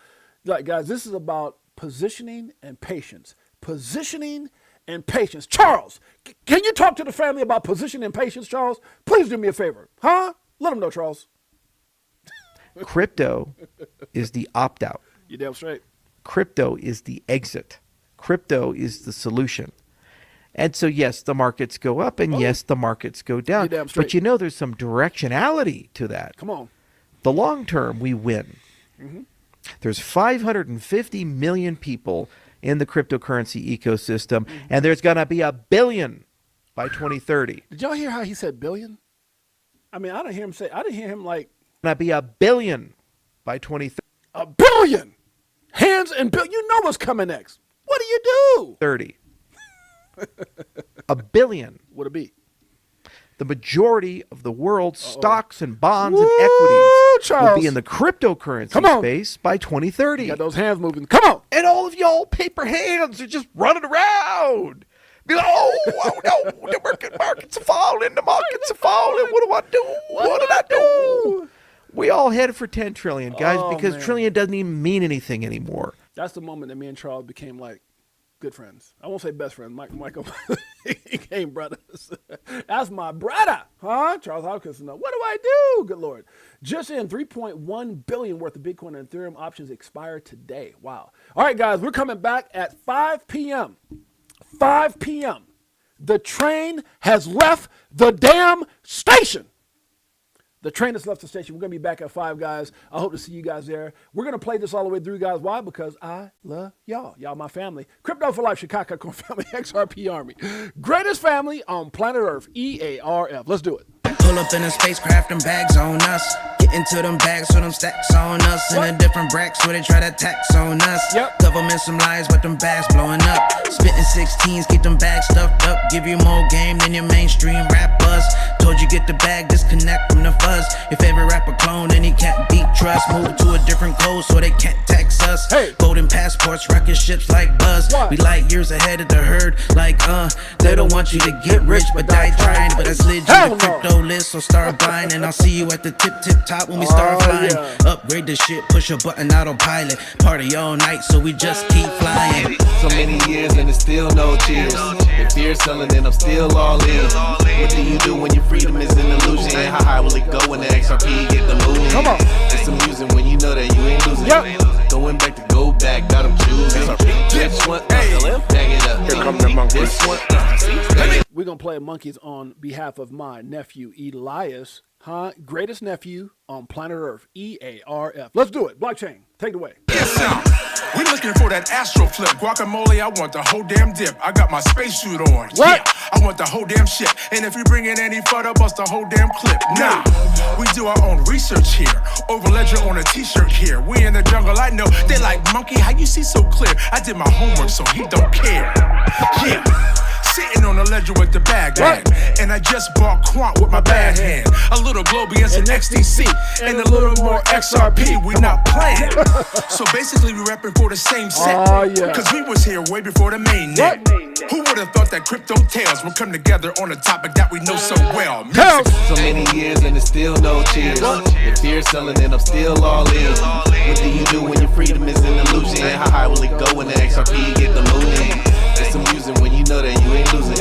guys, this is about positioning and patience. Positioning and patience. Charles, can you talk to the family about position and patience, Charles? Please do me a favor. Huh? Let them know, Charles. Crypto is the opt-out. You damn straight. Crypto is the exit. Crypto is the solution. And so, yes, the markets go up, and yes, the markets go down. You're damn straight. But you know there's some directionality to that. Come on. The long term, we win. There's 550 million people in the cryptocurrency ecosystem, and there's going to be 1 billion by 2030. Did y'all hear how he said billion? I mean, I didn't hear him like. Going to be 1 billion by 2030. 1 billion! Hands and bill. You know what's coming next. What do you do? 30. 1 billion. What'd it be? The majority of the world's stocks and bonds Woo, and equities will Charles. be in the cryptocurrency Come on. space by 2030. You got those hands moving. Come on. And all of y'all paper hands are just running around. Be like, oh no, the markets are falling, the markets are falling. What do I do? What did I do? We all headed for 10 trillion, guys, because man. trillion doesn't even mean anything anymore. That's the moment that me and Charles became like good friends. I won't say best friends. Michael became brothers. That's my brother. Huh? Charles Hopkinson. What do I do? Good Lord. Just in, 3.1 billion worth of Bitcoin and Ethereum options expire today. Wow. All right, guys, we're coming back at 5 p.m. 5 p.m. The train has left the damn station. The train has left the station. We're going to be back at 5, guys. I hope to see you guys there. We're going to play this all the way through, guys. Why? Because I love y'all. Y'all my family. Crypto for Life, Chicago Corn Family, XRP Army. Greatest family on planet Earth, EARF. Let's do it. Pull up in a spacecraft and bags on us. Get into them bags with them stacks on us. In a different bracks where they try to tax on us. Yep. Government some lies, but them bags blowing up. Spitting 16s, keep them bags stuffed up. Give you more game than your mainstream rappers. Told you get the bag, disconnect from the fuzz. Your favorite rapper clone and he can't beat trust. Move to a different code so they can't tax us. Hey. Golden passports, rocket ships like Buzz. What? We light years ahead of the herd. Like they don't want you to get rich, but die trying. But I slid you Hell the no. crypto list, so start buying. And I'll see you at the tip top when we start flying. yeah. Upgrade the shit, push a button autopilot. Party all night, so we just keep flying. So many years and it's still no cheers. If fear selling, then I'm still all in. What do you do when your freedom is an illusion? How high will it go when the XRP get the moving? Come on. It's amusing when you know that you ain't losing. Yep. Going back to go back, got them choosing. This one, bag it up. Here come the monkeys. This one, We're going to play Monkeys on behalf of my nephew, Elias. Greatest nephew on planet Earth, EARF. Let's do it. Blockchain, take it away. We looking for that astro flip. Guacamole, I want the whole damn dip. I got my spacesuit on. What? Yeah, I want the whole damn shit. And if you bring in any photo, bust the whole damn clip. Nah, we do our own research here. Over ledger on a t-shirt here. We in the jungle, I know. They like, monkey, how you see so clear? I did my homework, so he don't care. Yeah. Sitting on the ledger with the bag. And I just bought Quant with my bad hand. A little Globius and XDC. And a little more XRP. We not playing. So basically we repping for the same set. Oh, yeah. Cause we was here way before the main net. Who would have thought that crypto tales would come together on a topic that we know so well? Music. so many years and it's still no cheers. If fear selling, then I'm still all in. What do you do when your freedom is an illusion? How high will it go when the XRP get the moving? It's amusing when you know that you ain't losing.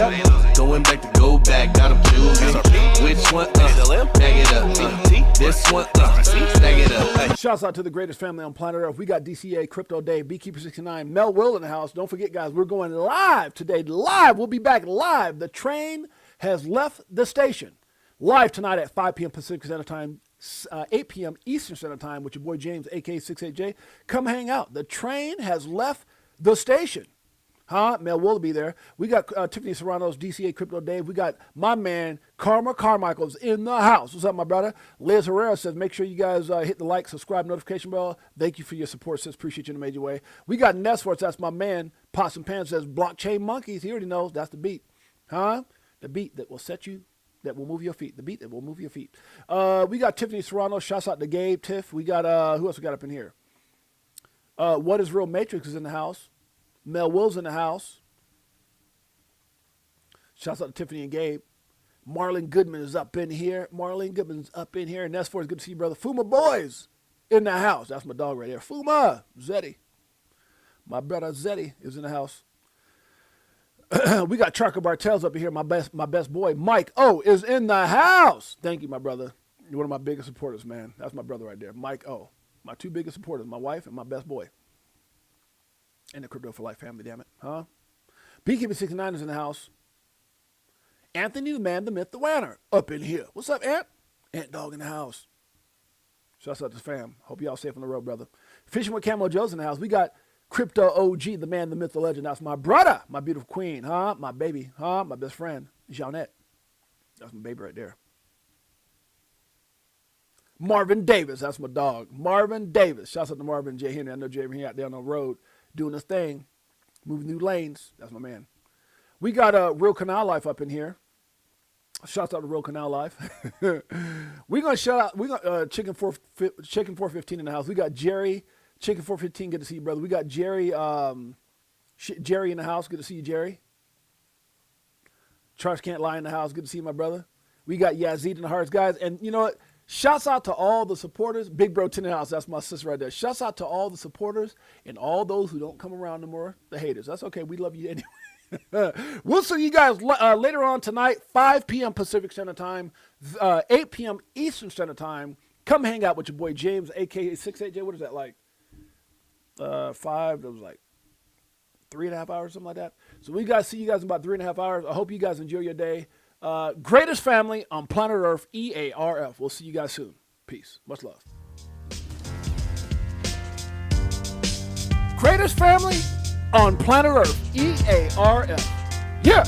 Going back to go back, got them choosing. Which one? Bag it up. This one? Bag it up. Shouts out to the greatest family on planet Earth. We got DCA, Crypto Dave, Beekeeper69, Mel Will in the house. Don't forget, guys, we're going live today. Live. We'll be back live. The train has left the station. Live tonight at 5 p.m. Pacific Standard Time, 8 p.m. Eastern Standard Time with your boy James, a.k.a. 68J. Come hang out. The train has left the station. Mel will be there. We got Tiffany Serrano's DCA Crypto Dave. We got my man Karma Carmichael's in the house. What's up, my brother? Liz Herrera says, make sure you guys hit the like, subscribe, notification bell. Thank you for your support, sis. Appreciate you in a major way. We got Nesforts. That's my man. Pots and Pans says, blockchain monkeys. He already knows that's the beat. The beat that will set you, that will move your feet. The beat that will move your feet. We got Tiffany Serrano. Shouts out to Gabe, Tiff. We got, who else we got up in here? What is Real Matrix is in the house. Mel Will's in the house. Shouts out to Tiffany and Gabe. Marlon Goodman is up in here. Marlon Goodman's up in here. And that's for it's good to see you, brother. Fuma Boys in the house. That's my dog right there. Fuma. Zeddy. My brother Zeddy is in the house. We got Charco Bartels up here. My best boy, Mike O, is in the house. Thank you, my brother. You're one of my biggest supporters, man. That's my brother right there, Mike O. My two biggest supporters, my wife and my best boy. And the Crypto for Life family, damn it. Huh? BKB69 is in the house. Anthony, the man, the myth, the winner, up in here. What's up, Ant? Ant Dog in the house. Shouts out to the fam. Hope y'all safe on the road, brother. Fishing with Camo Joe's in the house. We got Crypto OG, the man, the myth, the legend. That's my brother, my beautiful queen, huh? My baby, huh? My best friend, Jeanette. That's my baby right there. Marvin Davis, that's my dog. Marvin Davis. Shouts out to Marvin J. Henry. I know J. Henry out there on the road doing his thing, moving new lanes. That's my man. We got Real Canal Life up in here. Shouts out to Real Canal Life. We're gonna shout out. We got Chicken 415 in the house. We got Jerry. Chicken 415, good to see you, brother. We got Jerry Jerry in the house. Good to see you, Jerry. Charles Can't Lie in the house. Good to see you, my brother. We got Yazid in the hearts, guys. And you know what? Shouts out to all the supporters. Big Bro 10 in the house. That's my sister right there. Shouts out to all the supporters and all those who don't come around no more. The haters. That's okay. We love you anyway. We'll see you guys later on tonight, 5 p.m. Pacific Standard Time, 8 p.m. Eastern Standard Time. Come hang out with your boy James, a.k.a. 68J. What is that like? 5, that was like 3.5 hours, something like that. So we guys see you guys in about 3.5 hours. I hope you guys enjoy your day. Greatest family on planet Earth, EARF. We'll see you guys soon. Peace. Much love. Greatest family on planet Earth, EARF. Yeah.